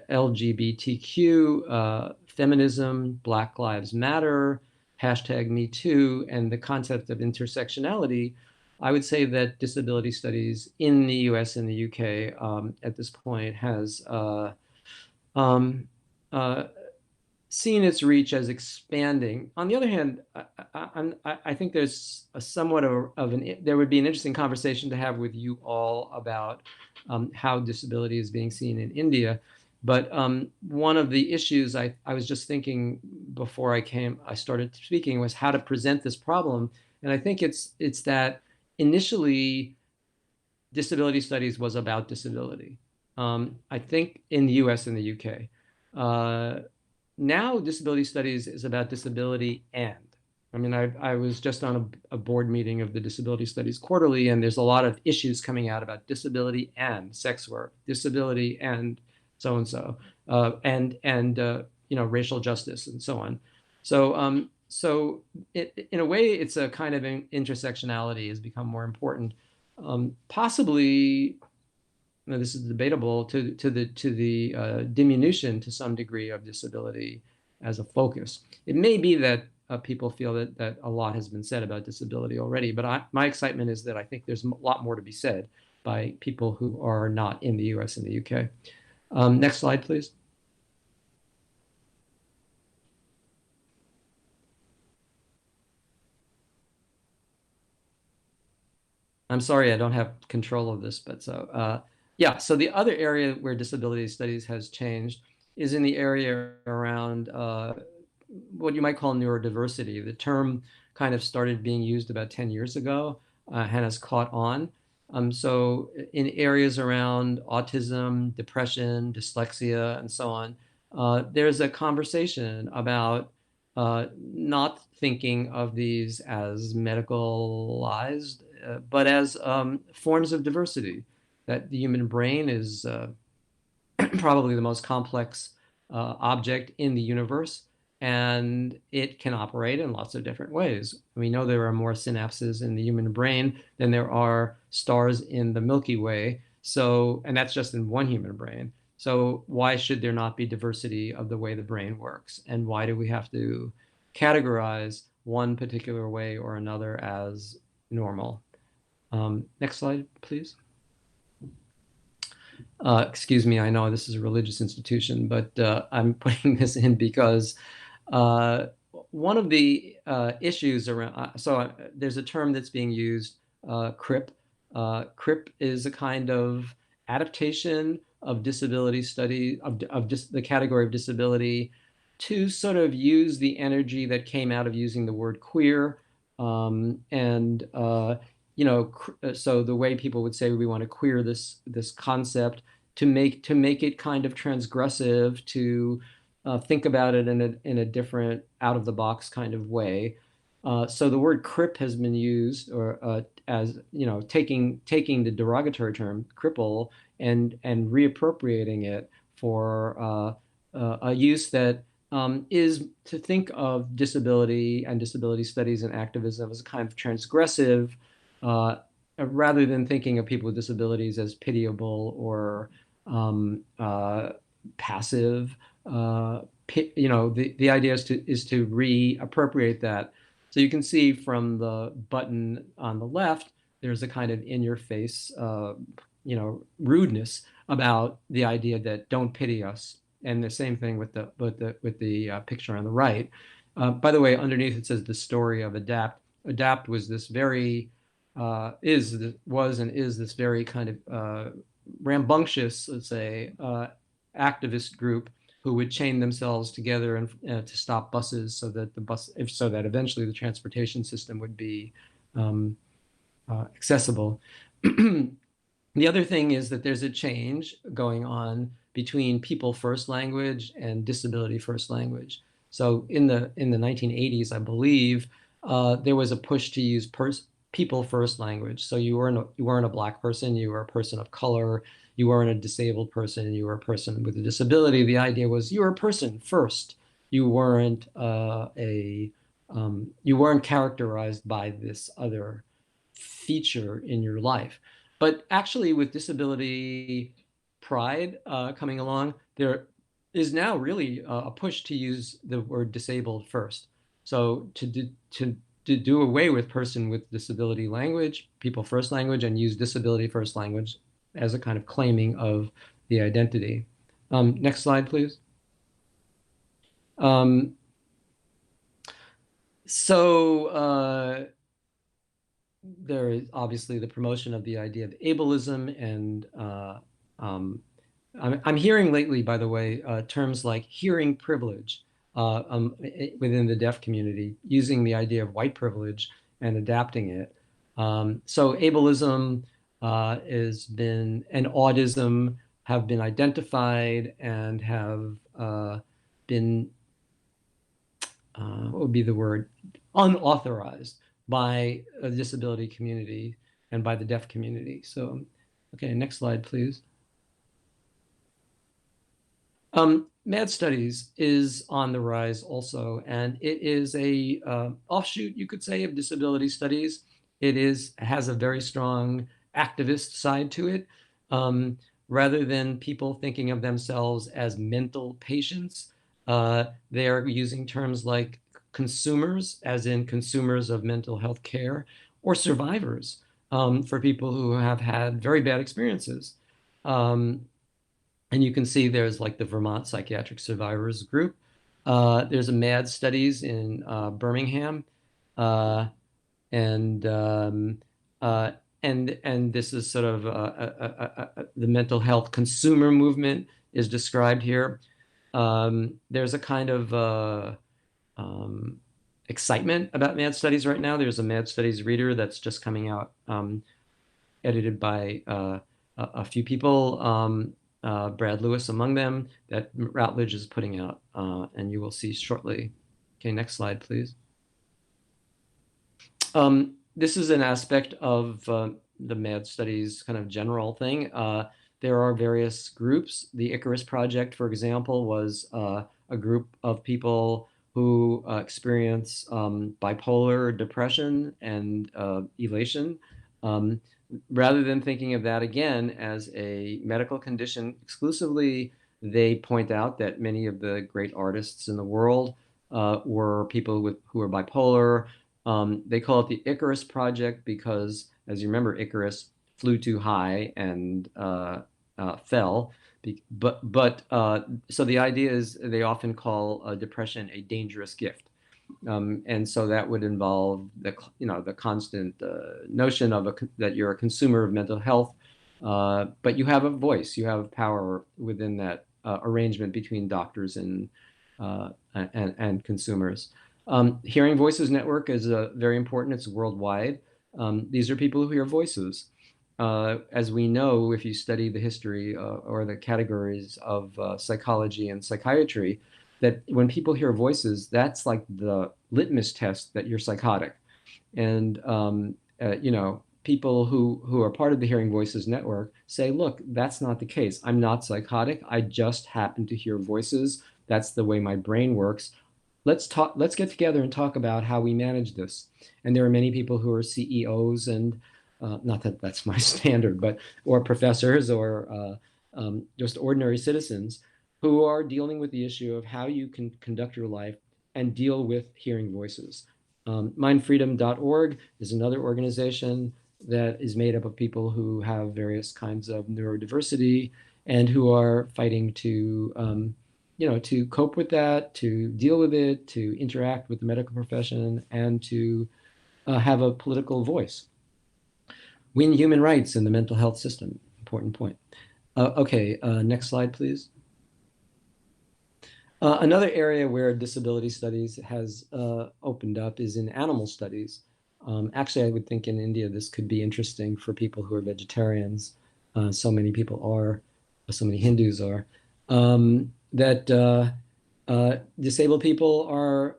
LGBTQ, feminism, Black Lives Matter, #MeToo, and the concept of intersectionality. I would say that disability studies in the US and the UK at this point has seen its reach as expanding. On the other hand, I think there's there would be an interesting conversation to have with you all about how disability is being seen in India. But one of the issues I was just thinking before I started speaking was how to present this problem. And I think it's that initially disability studies was about disability. I think in the US and the UK. Now disability studies is about disability and. I mean, I was just on a board meeting of the Disability Studies Quarterly, and there's a lot of issues coming out about disability and sex work, disability and so-and-so, and racial justice and so on. So in a way, it's a kind of intersectionality has become more important, possibly. This is debatable, to the diminution to some degree of disability as a focus. It may be that people feel that a lot has been said about disability already, but my excitement is that I think there's a lot more to be said by people who are not in the US and the UK. Next slide, please. I'm sorry, I don't have control of this, but so the other area where disability studies has changed is in the area around what you might call neurodiversity. The term kind of started being used about 10 years ago and has caught on. So in areas around autism, depression, dyslexia, and so on, there's a conversation about not thinking of these as medicalized, but as forms of diversity, that the human brain is probably the most complex object in the universe, and it can operate in lots of different ways. We know there are more synapses in the human brain than there are stars in the Milky Way. So, and that's just in one human brain. So why should there not be diversity of the way the brain works? And why do we have to categorize one particular way or another as normal? Next slide, please. Excuse me, I know this is a religious institution, but I'm putting this in because one of the issues around, there's a term that's being used, CRIP. CRIP is a kind of adaptation of disability study, the category of disability, to sort of use the energy that came out of using the word queer. So the way people would say we want to queer this concept to make it kind of transgressive, to think about it in a different, out of the box kind of way. So the word crip has been used, or as taking the derogatory term cripple and reappropriating it for a use that is to think of disability and disability studies and activism as a kind of transgressive, rather than thinking of people with disabilities as pitiable or passive. The idea is to reappropriate that. So you can see from the button on the left, there's a kind of in-your-face, rudeness about the idea that don't pity us, and the same thing with the picture on the right. By the way, underneath it says the story of ADAPT. ADAPT was this very is this very kind of rambunctious, let's say, activist group who would chain themselves together and to stop buses, so that eventually the transportation system would be accessible. The other thing is that there's a change going on between people first language and disability first language. So in the 1980s, I believe, there was a push to use people first language. So you weren't a Black person, you were a person of color, you weren't a disabled person, you were a person with a disability. The idea was you were a person first. You weren't you weren't characterized by this other feature in your life. But actually, with disability pride coming along, there is now really a push to use the word disabled first. So to do away with person with disability language, people first language, and use disability first language as a kind of claiming of the identity. Next slide, please. There is obviously the promotion of the idea of ableism, and I'm hearing lately, by the way, terms like hearing privilege within the deaf community, using the idea of white privilege and adapting it. So ableism and autism have been identified and have been, what would be the word, unauthorized by the disability community and by the deaf community. So, okay, next slide, please. Mad Studies is on the rise also, and it is a offshoot, you could say, of disability studies. It has a very strong activist side to it. Rather than people thinking of themselves as mental patients, they are using terms like consumers, as in consumers of mental health care, or survivors, for people who have had very bad experiences. And you can see there's like the Vermont Psychiatric Survivors Group. There's a MAD Studies in Birmingham, and this is sort of the mental health consumer movement is described here. There's a kind of excitement about MAD Studies right now. There's a MAD Studies reader that's just coming out, edited by a few people, Brad Lewis among them, that Routledge is putting out, and you will see shortly. Okay, next slide, please. This is an aspect of the MAD Studies kind of general thing. There are various groups. The Icarus Project, for example, was a group of people who experience bipolar depression and elation. Rather than thinking of that again as a medical condition exclusively, they point out that many of the great artists in the world were people who were bipolar. They call it the Icarus Project because, as you remember, Icarus flew too high and fell. So the idea is they often call depression a dangerous gift. And so that would involve the constant notion of that you're a consumer of mental health, but you have a voice, you have power within that arrangement between doctors and consumers. Hearing Voices Network is very important. It's worldwide. These are people who hear voices. As we know, if you study the history or the categories of psychology and psychiatry, that when people hear voices, that's like the litmus test that you're psychotic. And people who are part of the Hearing Voices Network say, look, that's not the case. I'm not psychotic. I just happen to hear voices. That's the way my brain works. Let's get together and talk about how we manage this. And there are many people who are CEOs and not that that's my standard, or professors or just ordinary citizens who are dealing with the issue of how you can conduct your life and deal with hearing voices. Mindfreedom.org is another organization that is made up of people who have various kinds of neurodiversity and who are fighting to cope with that, to deal with it, to interact with the medical profession, and to have a political voice. Win human rights in the mental health system. Important point. Next slide, please. Another area where disability studies has opened up is in animal studies. Actually, I would think in India this could be interesting for people who are vegetarians. So many people are, so many Hindus are. That disabled people are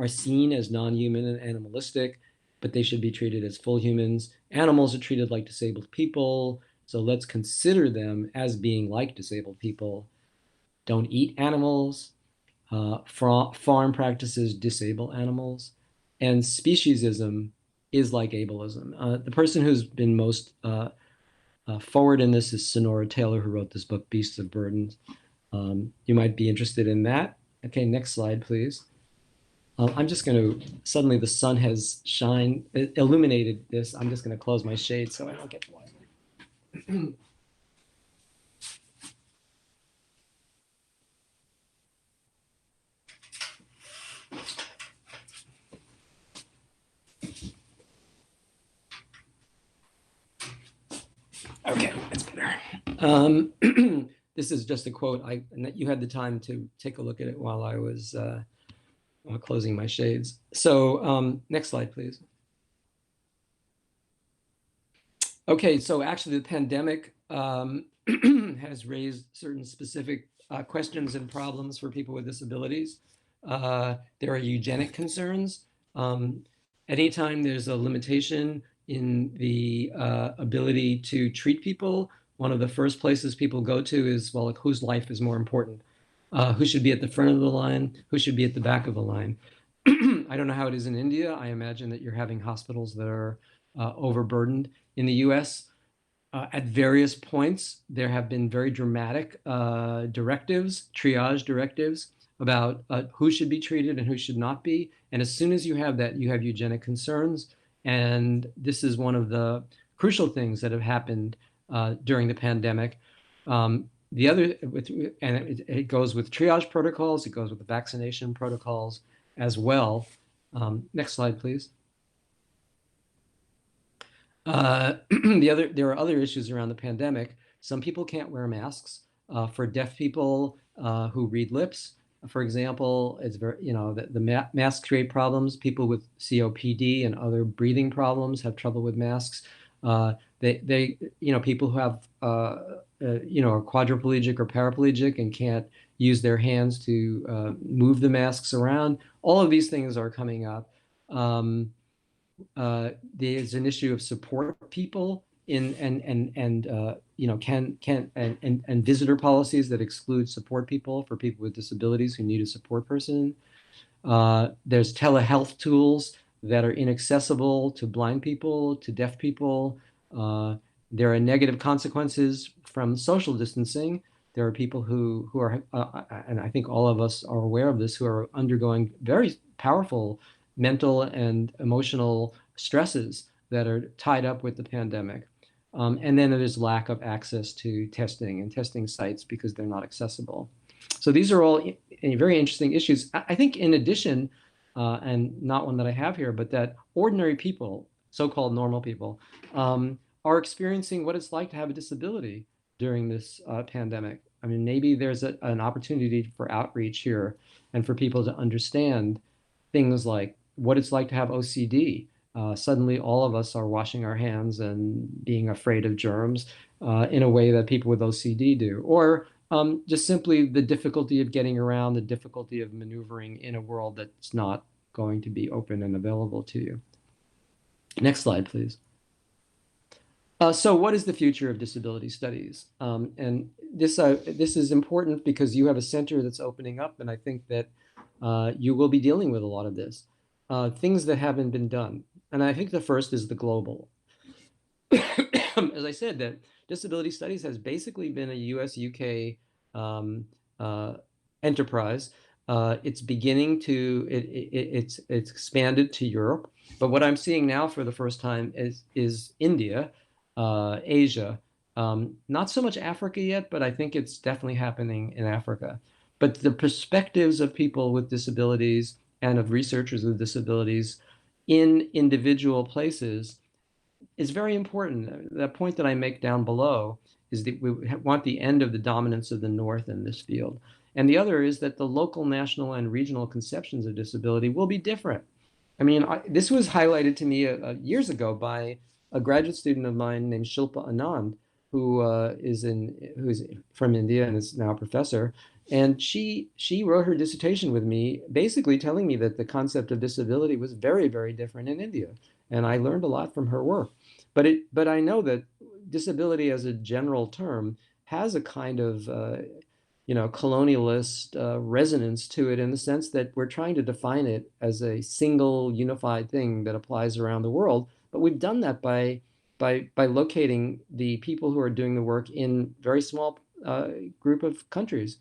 seen as non-human and animalistic, but they should be treated as full humans. Animals are treated like disabled people, so let's consider them as being like disabled people. Don't eat animals. Farm practices disable animals. And speciesism is like ableism. The person who's been most forward in this is Sonora Taylor, who wrote this book, Beasts of Burden. You might be interested in that. Okay, next slide, please. I'm just going to, suddenly the sun has illuminated this. I'm just going to close my shade so I don't get blind. Okay, that's better. This is just a quote. You had the time to take a look at it while I was closing my shades. So next slide, please. Okay, so actually the pandemic has raised certain specific questions and problems for people with disabilities. There are eugenic concerns. Anytime there's a limitation in the ability to treat people, one of the first places people go to is, well, whose life is more important? Who should be at the front of the line? Who should be at the back of the line? I don't know how it is in India. I imagine that you're having hospitals that are overburdened. In the US, at various points, there have been very dramatic directives, triage directives, about who should be treated and who should not be. And as soon as you have that, you have eugenic concerns. And this is one of the crucial things that have happened during the pandemic. The other, it goes with triage protocols, it goes with the vaccination protocols as well. Next slide, please. There are other issues around the pandemic. Some people can't wear masks. For deaf people who read lips, for example, it's very, the masks create problems. People with COPD and other breathing problems have trouble with masks. People who have, are quadriplegic or paraplegic and can't use their hands to move the masks around. All of these things are coming up. There's an issue of support people and visitor policies that exclude support people for people with disabilities who need a support person. There's telehealth tools that are inaccessible to blind people, to deaf people. There are negative consequences from social distancing. There are people who are, and I think all of us are aware of this, who are undergoing very powerful mental and emotional stresses that are tied up with the pandemic. And then there's lack of access to testing and testing sites because they're not accessible. So these are all very interesting issues. I think in addition, and not one that I have here, but that ordinary people, so-called normal people, are experiencing what it's like to have a disability during this pandemic. I mean, maybe there's an opportunity for outreach here and for people to understand things like what it's like to have OCD. Suddenly, all of us are washing our hands and being afraid of germs in a way that people with OCD do. Or just simply the difficulty of getting around, the difficulty of maneuvering in a world that's not going to be open and available to you. Next slide, please. So what is the future of disability studies? And this is important because you have a center that's opening up, and I think that you will be dealing with a lot of this. Things that haven't been done. And I think the first is the global. As I said, that disability studies has basically been a US-UK enterprise. It's beginning to, it's expanded to Europe. But what I'm seeing now for the first time is India, Asia, not so much Africa yet, but I think it's definitely happening in Africa. But the perspectives of people with disabilities and of researchers with disabilities in individual places is very important. The point that I make down below is that we want the end of the dominance of the North in this field. And the other is that the local, national, and regional conceptions of disability will be different. I mean, this was highlighted to me years ago by a graduate student of mine named Shilpa Anand, who's from India and is now a professor. And she wrote her dissertation with me, basically telling me that the concept of disability was very, very different in India. And I learned a lot from her work. But I know that disability as a general term has a kind of colonialist resonance to it, in the sense that we're trying to define it as a single unified thing that applies around the world. But we've done that by locating the people who are doing the work in very small group of countries.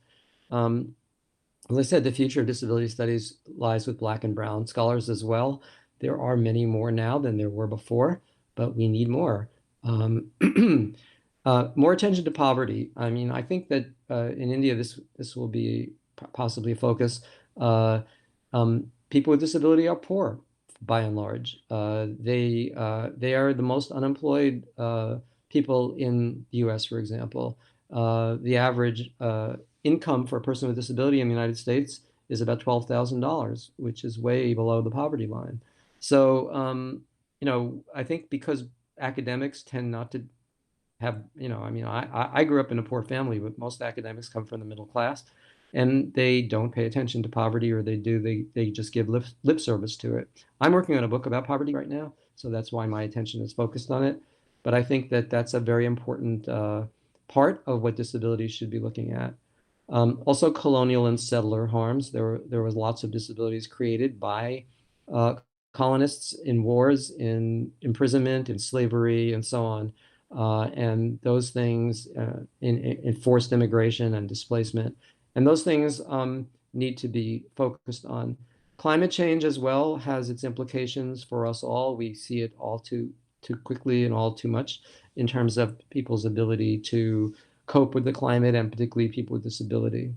As I said, the future of disability studies lies with Black and Brown scholars as well. There are many more now than there were before, but we need more. More attention to poverty. I mean, I think that in India, this will be possibly a focus. People with disability are poor, by and large. They are the most unemployed people in the U.S., for example. The average income for a person with disability in the United States is about $12,000, which is way below the poverty line. So, I think because academics tend not to have, I grew up in a poor family, but most academics come from the middle class, and they don't pay attention to poverty, or they just give lip service to it. I'm working on a book about poverty right now, so that's why my attention is focused on it. But I think that that's a very important part of what disability should be looking at. Also, colonial and settler harms. There was lots of disabilities created by colonists in wars, in imprisonment, in slavery, and so on. And those things in forced immigration and displacement. And those things need to be focused on. Climate change as well has its implications for us all. We see it all too quickly and all too much in terms of people's ability to cope with the climate, and particularly people with disability.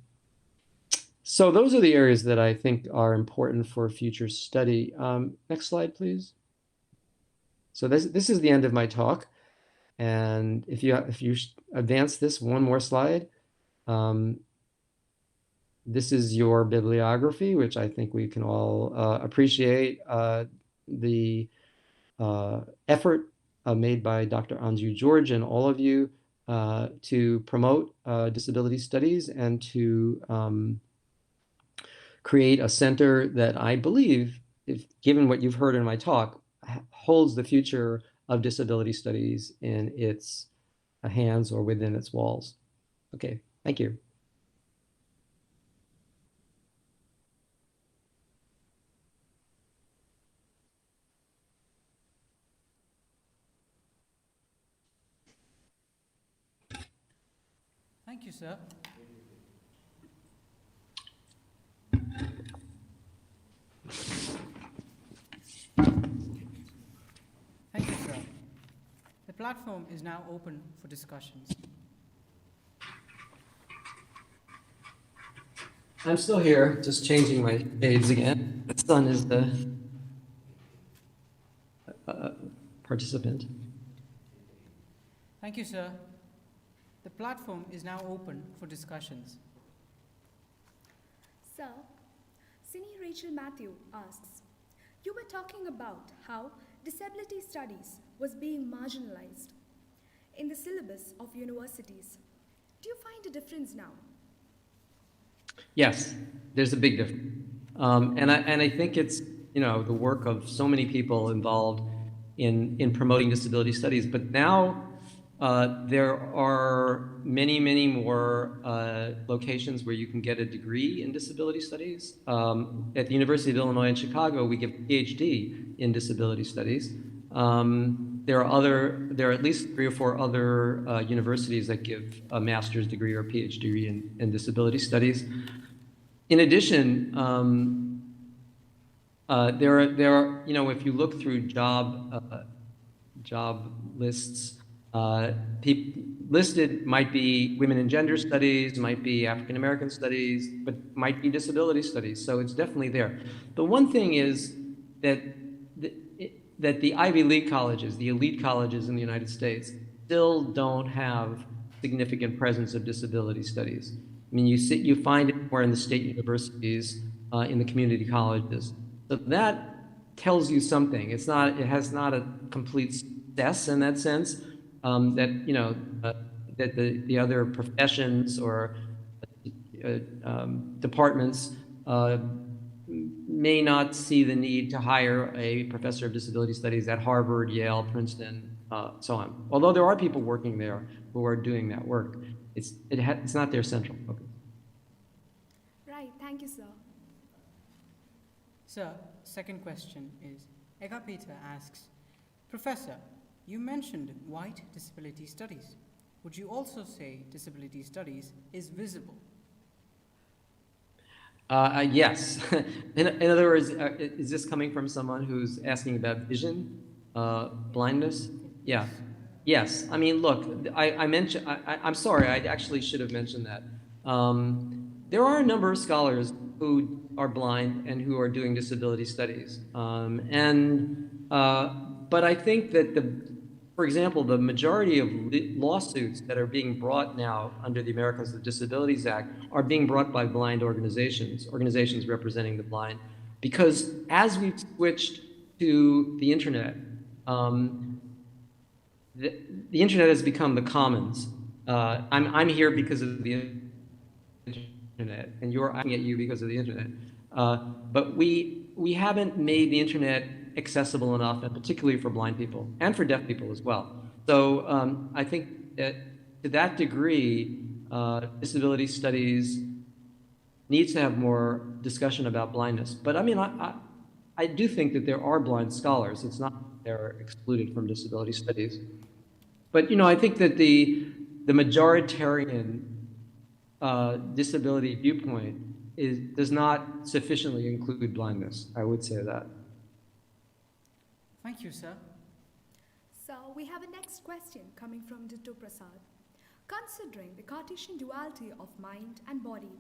So those are the areas that I think are important for future study. Next slide, please. So this is the end of my talk. And if you advance this one more slide, this is your bibliography, which I think we can all appreciate the effort made by Dr. Anju George and all of you to promote disability studies and to create a center that I believe, given what you've heard in my talk, holds the future of disability studies in its hands or within its walls. Okay, thank you. Thank you, sir. Thank you, sir. The platform is now open for discussions. I'm still here, just changing my shades again. The sun is the participant. Thank you, sir. The platform is now open for discussions. Sir, Cine Rachel Matthew asks, you were talking about how disability studies was being marginalized in the syllabus of universities. Do you find a difference now? Yes, there's a big difference. And I think it's, the work of so many people involved in promoting disability studies. But now there are many, many more locations where you can get a degree in disability studies. At the University of Illinois in Chicago, we give a PhD in disability studies. There are at least 3 or 4 other universities that give a master's degree or a PhD in disability studies. In addition, there are, if you look through job lists, listed might be women and gender studies, might be African American studies, but might be disability studies. So it's definitely there. The one thing is that the Ivy League colleges, the elite colleges in the United States, still don't have significant presence of disability studies. I mean, you find it more in the state universities, in the community colleges. So that tells you something. It has not a complete success in that sense. That the other professions or departments may not see the need to hire a professor of disability studies at Harvard, Yale, Princeton, so on. Although there are people working there who are doing that work, it's not their central focus. Right, thank you, sir. Sir, second question is, Ega Peter asks, Professor, you mentioned white disability studies. Would you also say disability studies is visible? Yes. In other words, is this coming from someone who's asking about vision, blindness? Yeah. Yes. I mean, look, I mentioned, I'm sorry, I actually should have mentioned that. There are a number of scholars who are blind and who are doing disability studies. But I think that for example, the majority of lawsuits that are being brought now under the Americans with Disabilities Act are being brought by blind organizations representing the blind, because as we've switched to the internet, the internet has become the commons. I'm here because of the internet, and I'm at you because of the internet. But we haven't made the internet accessible enough, and particularly for blind people and for deaf people as well. So I think that to that degree, disability studies needs to have more discussion about blindness. But I mean, I do think that there are blind scholars. It's not that they're excluded from disability studies. But I think that the majoritarian disability viewpoint does not sufficiently include blindness. I would say that. Thank you, sir. So we have a next question coming from Ditto Prasad. Considering the Cartesian duality of mind and body,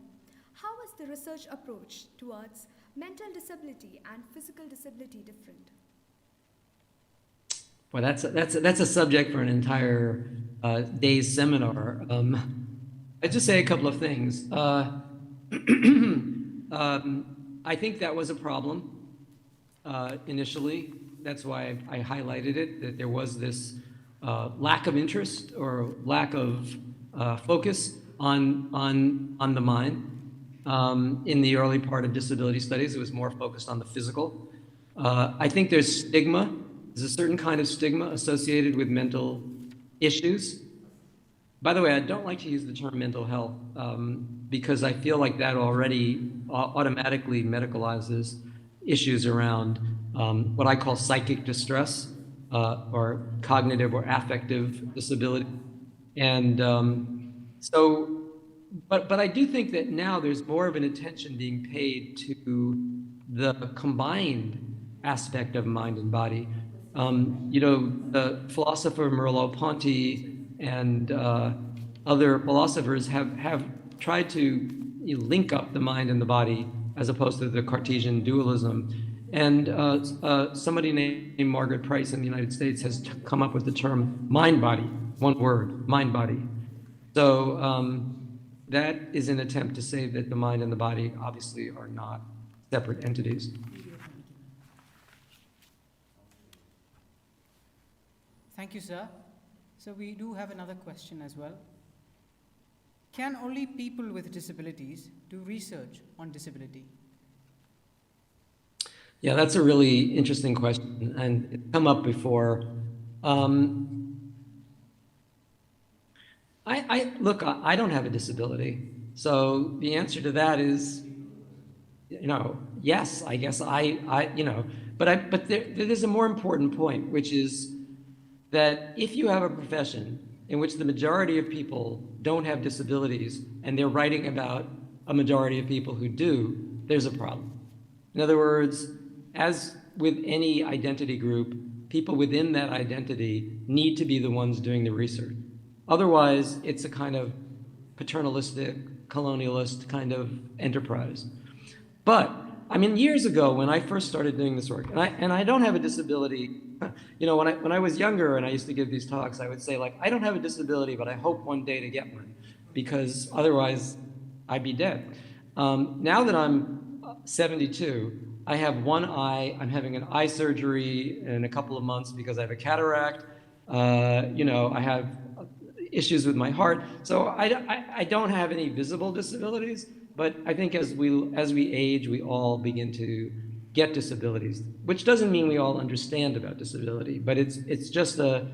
how is the research approach towards mental disability and physical disability different? Well, that's a subject for an entire day's seminar. I'd just say a couple of things. I think that was a problem initially. That's why I highlighted it, that there was this lack of interest or lack of focus on the mind. In the early part of disability studies, it was more focused on the physical. I think there's stigma. There's a certain kind of stigma associated with mental issues. By the way, I don't like to use the term mental health because I feel like that already automatically medicalizes issues around what I call psychic distress or cognitive or affective disability. And but I do think that now there's more of an attention being paid to the combined aspect of mind and body. The philosopher Merleau-Ponty and other philosophers have tried to link up the mind and the body as opposed to the Cartesian dualism. And somebody named Margaret Price in the United States has come up with the term mind-body, one word, mind-body. So that is an attempt to say that the mind and the body obviously are not separate entities. Thank you, sir. So we do have another question as well. Can only people with disabilities do research on disability? Yeah, that's a really interesting question, and it's come up before. I don't have a disability, so the answer to that is, yes, I guess but there's a more important point, which is that if you have a profession in which the majority of people don't have disabilities and they're writing about a majority of people who do, there's a problem. In other words, as with any identity group, people within that identity need to be the ones doing the research. Otherwise, it's a kind of paternalistic, colonialist kind of enterprise. But, years ago when I first started doing this work, and I don't have a disability, when I was younger and I used to give these talks, I would say, I don't have a disability, but I hope one day to get one, because otherwise I'd be dead. Now that I'm 72, I have one eye. I'm having an eye surgery in a couple of months because I have a cataract. I have issues with my heart. So I don't have any visible disabilities, but I think as we age, we all begin to get disabilities, which doesn't mean we all understand about disability, but it's just to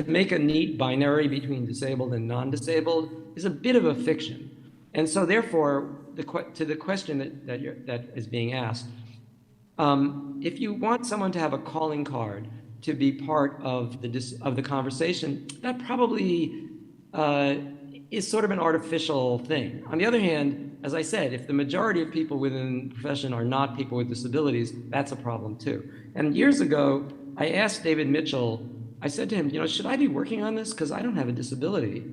make a neat binary between disabled and non-disabled is a bit of a fiction. And so therefore, to the question that is being asked, if you want someone to have a calling card to be part of the conversation, that probably is sort of an artificial thing. On the other hand, as I said, if the majority of people within the profession are not people with disabilities, that's a problem too. And years ago, I asked David Mitchell, I said to him, should I be working on this? Because I don't have a disability.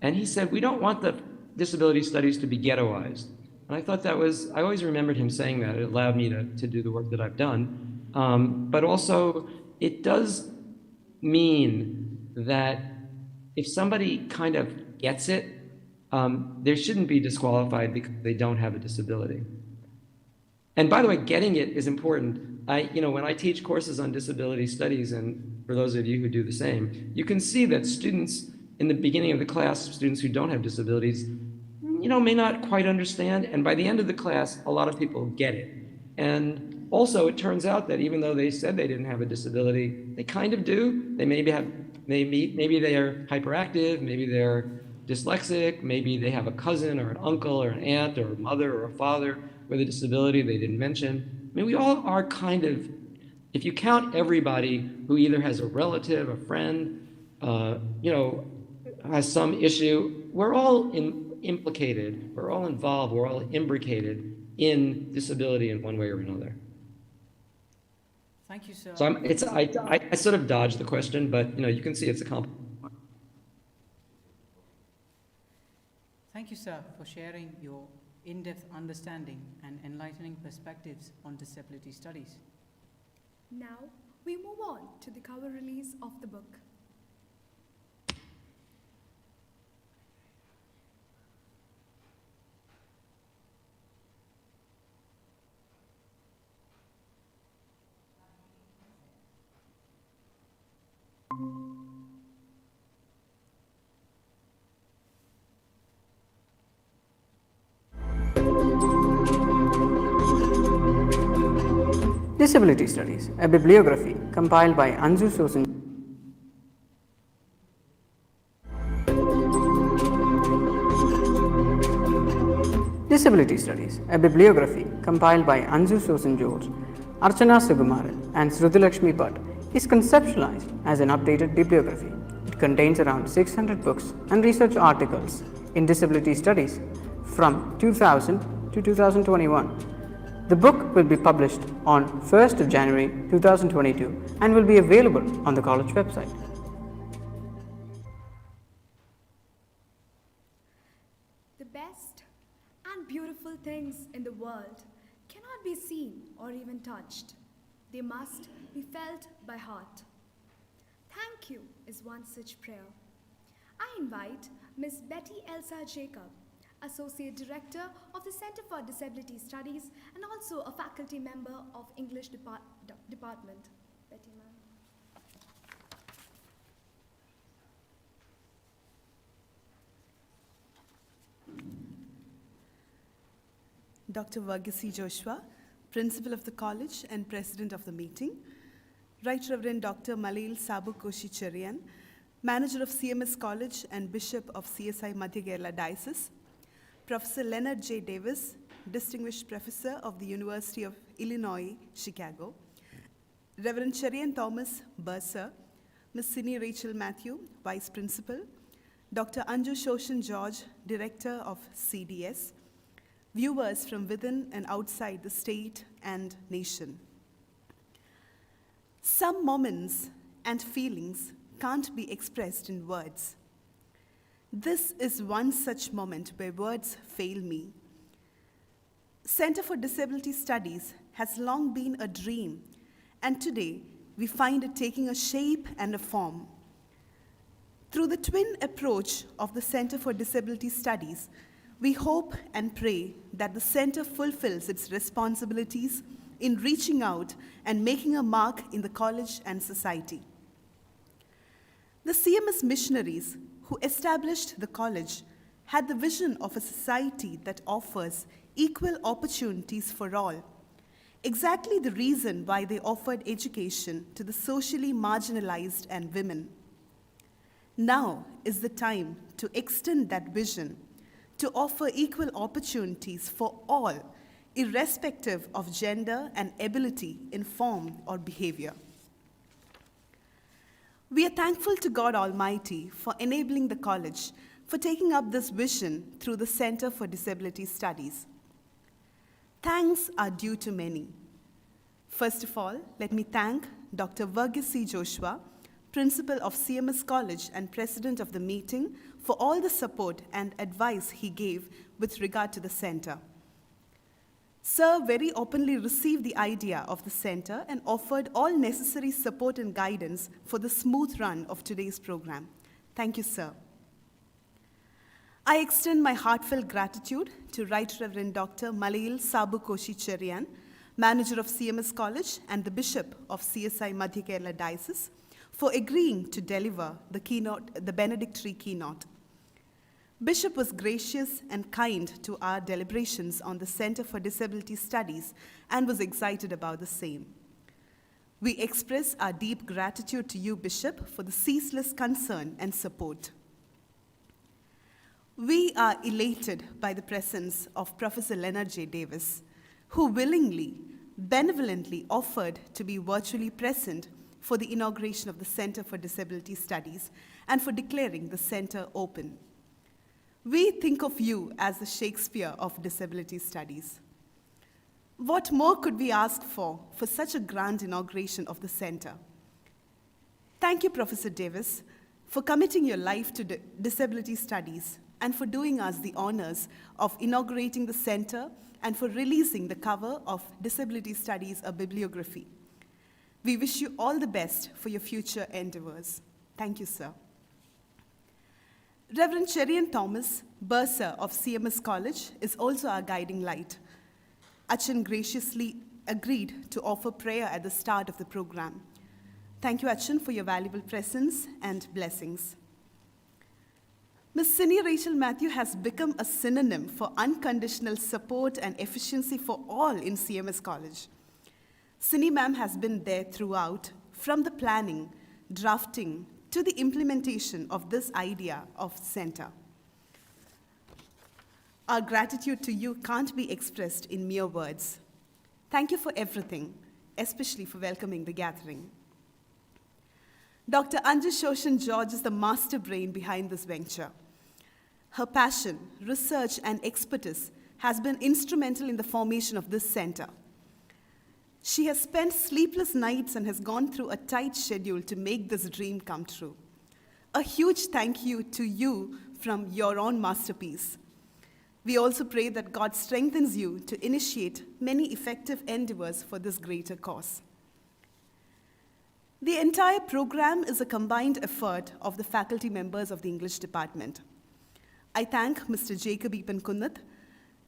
And he said, we don't want the disability studies to be ghettoized. And I thought I always remembered him saying that. It allowed me to do the work that I've done. But also, it does mean that if somebody kind of gets it, they shouldn't be disqualified because they don't have a disability. And by the way, getting it is important. When I teach courses on disability studies, and for those of you who do the same, you can see that students in the beginning of the class, students who don't have disabilities, may not quite understand. And by the end of the class, a lot of people get it. And also, it turns out that even though they said they didn't have a disability, they kind of do. They maybe they are hyperactive, maybe they're dyslexic, maybe they have a cousin or an uncle or an aunt or a mother or a father with a disability they didn't mention. We all are kind of, if you count everybody who either has a relative, a friend, has some issue, we're all implicated, we're all involved, we're all imbricated in disability in one way or another. Thank you, sir. So I sort of dodged the question, but you can see it's a complex. Thank you, sir, for sharing your in-depth understanding and enlightening perspectives on disability studies. Now, we move on to the cover release of the book. Disability Studies, a bibliography compiled by Anju Sethi. Disability Studies, a bibliography compiled by Anju Sethi George, Archana Sugumaran and Sruthilakshmi Bhatt, is conceptualized as an updated bibliography. It contains around 600 books and research articles in disability studies from 2000 to 2021. The book will be published on 1st of January 2022 and will be available on the college website. The best and beautiful things in the world cannot be seen or even touched. They must be felt by heart. Thank you is one such prayer. I invite Ms. Betty Elsa Jacob, Associate Director of the Center for Disability Studies and also a faculty member of English Department. Betty, ma'am. Dr. Virgi C Joshi, Principal of the College and President of the meeting. Right Reverend Dr. Malayil Sabu Koshi Cherian, Manager of CMS College and Bishop of CSI Madhya Kerala Diocese. Professor Lennard J. Davis, Distinguished Professor of the University of Illinois, Chicago. Reverend Cherian Thomas, Bursar. Ms. Cindy Rachel Matthew, Vice Principal. Dr. Anju Sethi, Director of CDS. Viewers from within and outside the state and nation. Some moments and feelings can't be expressed in words. This is one such moment where words fail me. Center for Disability Studies has long been a dream, and today we find it taking a shape and a form. Through the twin approach of the Center for Disability Studies, we hope and pray that the center fulfills its responsibilities in reaching out and making a mark in the college and society. The CMS missionaries who established the college had the vision of a society that offers equal opportunities for all, exactly the reason why they offered education to the socially marginalized and women. Now is the time to extend that vision, to offer equal opportunities for all, irrespective of gender and ability in form or behavior. We are thankful to God Almighty for enabling the college, for taking up this vision through the Center for Disability Studies. Thanks are due to many. First of all, let me thank Dr. Virgi C Joshi, Principal of CMS College and President of the meeting, for all the support and advice he gave with regard to the center. Sir very openly received the idea of the center and offered all necessary support and guidance for the smooth run of today's program. Thank you, sir. I extend my heartfelt gratitude to Right Reverend Dr. Malayil Sabu Koshi Cherian, Manager of CMS College and the Bishop of CSI Madhya Kerala Diocese, for agreeing to deliver the benedictory keynote. Bishop was gracious and kind to our deliberations on the Center for Disability Studies and was excited about the same. We express our deep gratitude to you, Bishop, for the ceaseless concern and support. We are elated by the presence of Professor Lennard J. Davis, who willingly, benevolently offered to be virtually present for the inauguration of the Center for Disability Studies and for declaring the center open. We think of you as the Shakespeare of disability studies. What more could we ask for such a grand inauguration of the center? Thank you, Professor Davis, for committing your life to disability studies and for doing us the honors of inaugurating the center and for releasing the cover of Disability Studies, a bibliography. We wish you all the best for your future endeavors. Thank you, sir. Reverend Cherian Thomas, Bursar of CMS College, is also our guiding light. Achan graciously agreed to offer prayer at the start of the program. Thank you, Achan, for your valuable presence and blessings. Ms. Cindy Rachel Matthew has become a synonym for unconditional support and efficiency for all in CMS College. Cindy ma'am has been there throughout, from the planning, drafting, to the implementation of this idea of center. Our gratitude to you can't be expressed in mere words. Thank you for everything, especially for welcoming the gathering. Dr. Anju Sethi is the master brain behind this venture. Her passion, research, and expertise has been instrumental in the formation of this center. She has spent sleepless nights and has gone through a tight schedule to make this dream come true. A huge thank you to you from your own masterpiece. We also pray that God strengthens you to initiate many effective endeavors for this greater cause. The entire program is a combined effort of the faculty members of the English department. I thank Mr. Jacob Epan Kunnath,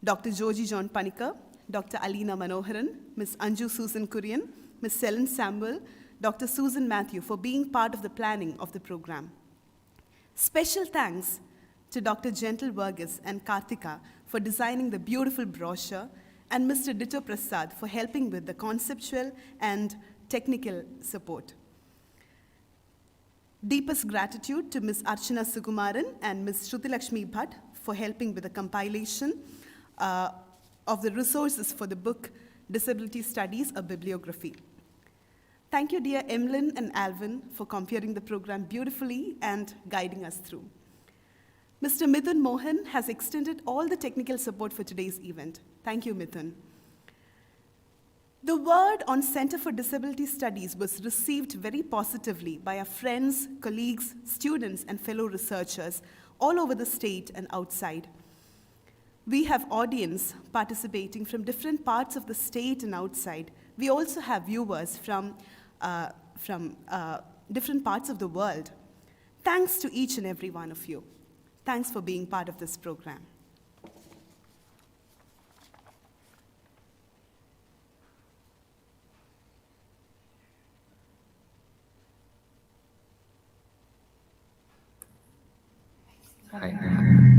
Dr. Joji John Panikar, Dr. Alina Manoharan, Ms. Anju Susan Kurian, Ms. Selen Samuel, Dr. Susan Matthew for being part of the planning of the program. Special thanks to Dr. Gentle Vargas and Karthika for designing the beautiful brochure, and Mr. Ditto Prasad for helping with the conceptual and technical support. Deepest gratitude to Ms. Archana Sukumaran and Ms. Shruti Lakshmi Bhatt for helping with the compilation of the resources for the book Disability Studies, a Bibliography. Thank you, dear Emlyn and Alvin, for comparing the program beautifully and guiding us through. Mr. Mithun Mohan has extended all the technical support for today's event. Thank you, Mithun. The word on Center for Disability Studies was received very positively by our friends, colleagues, students, and fellow researchers all over the state and outside. We have audience participating from different parts of the state and outside. We also have viewers from different parts of the world. Thanks to each and every one of you. Thanks for being part of this program. Hi.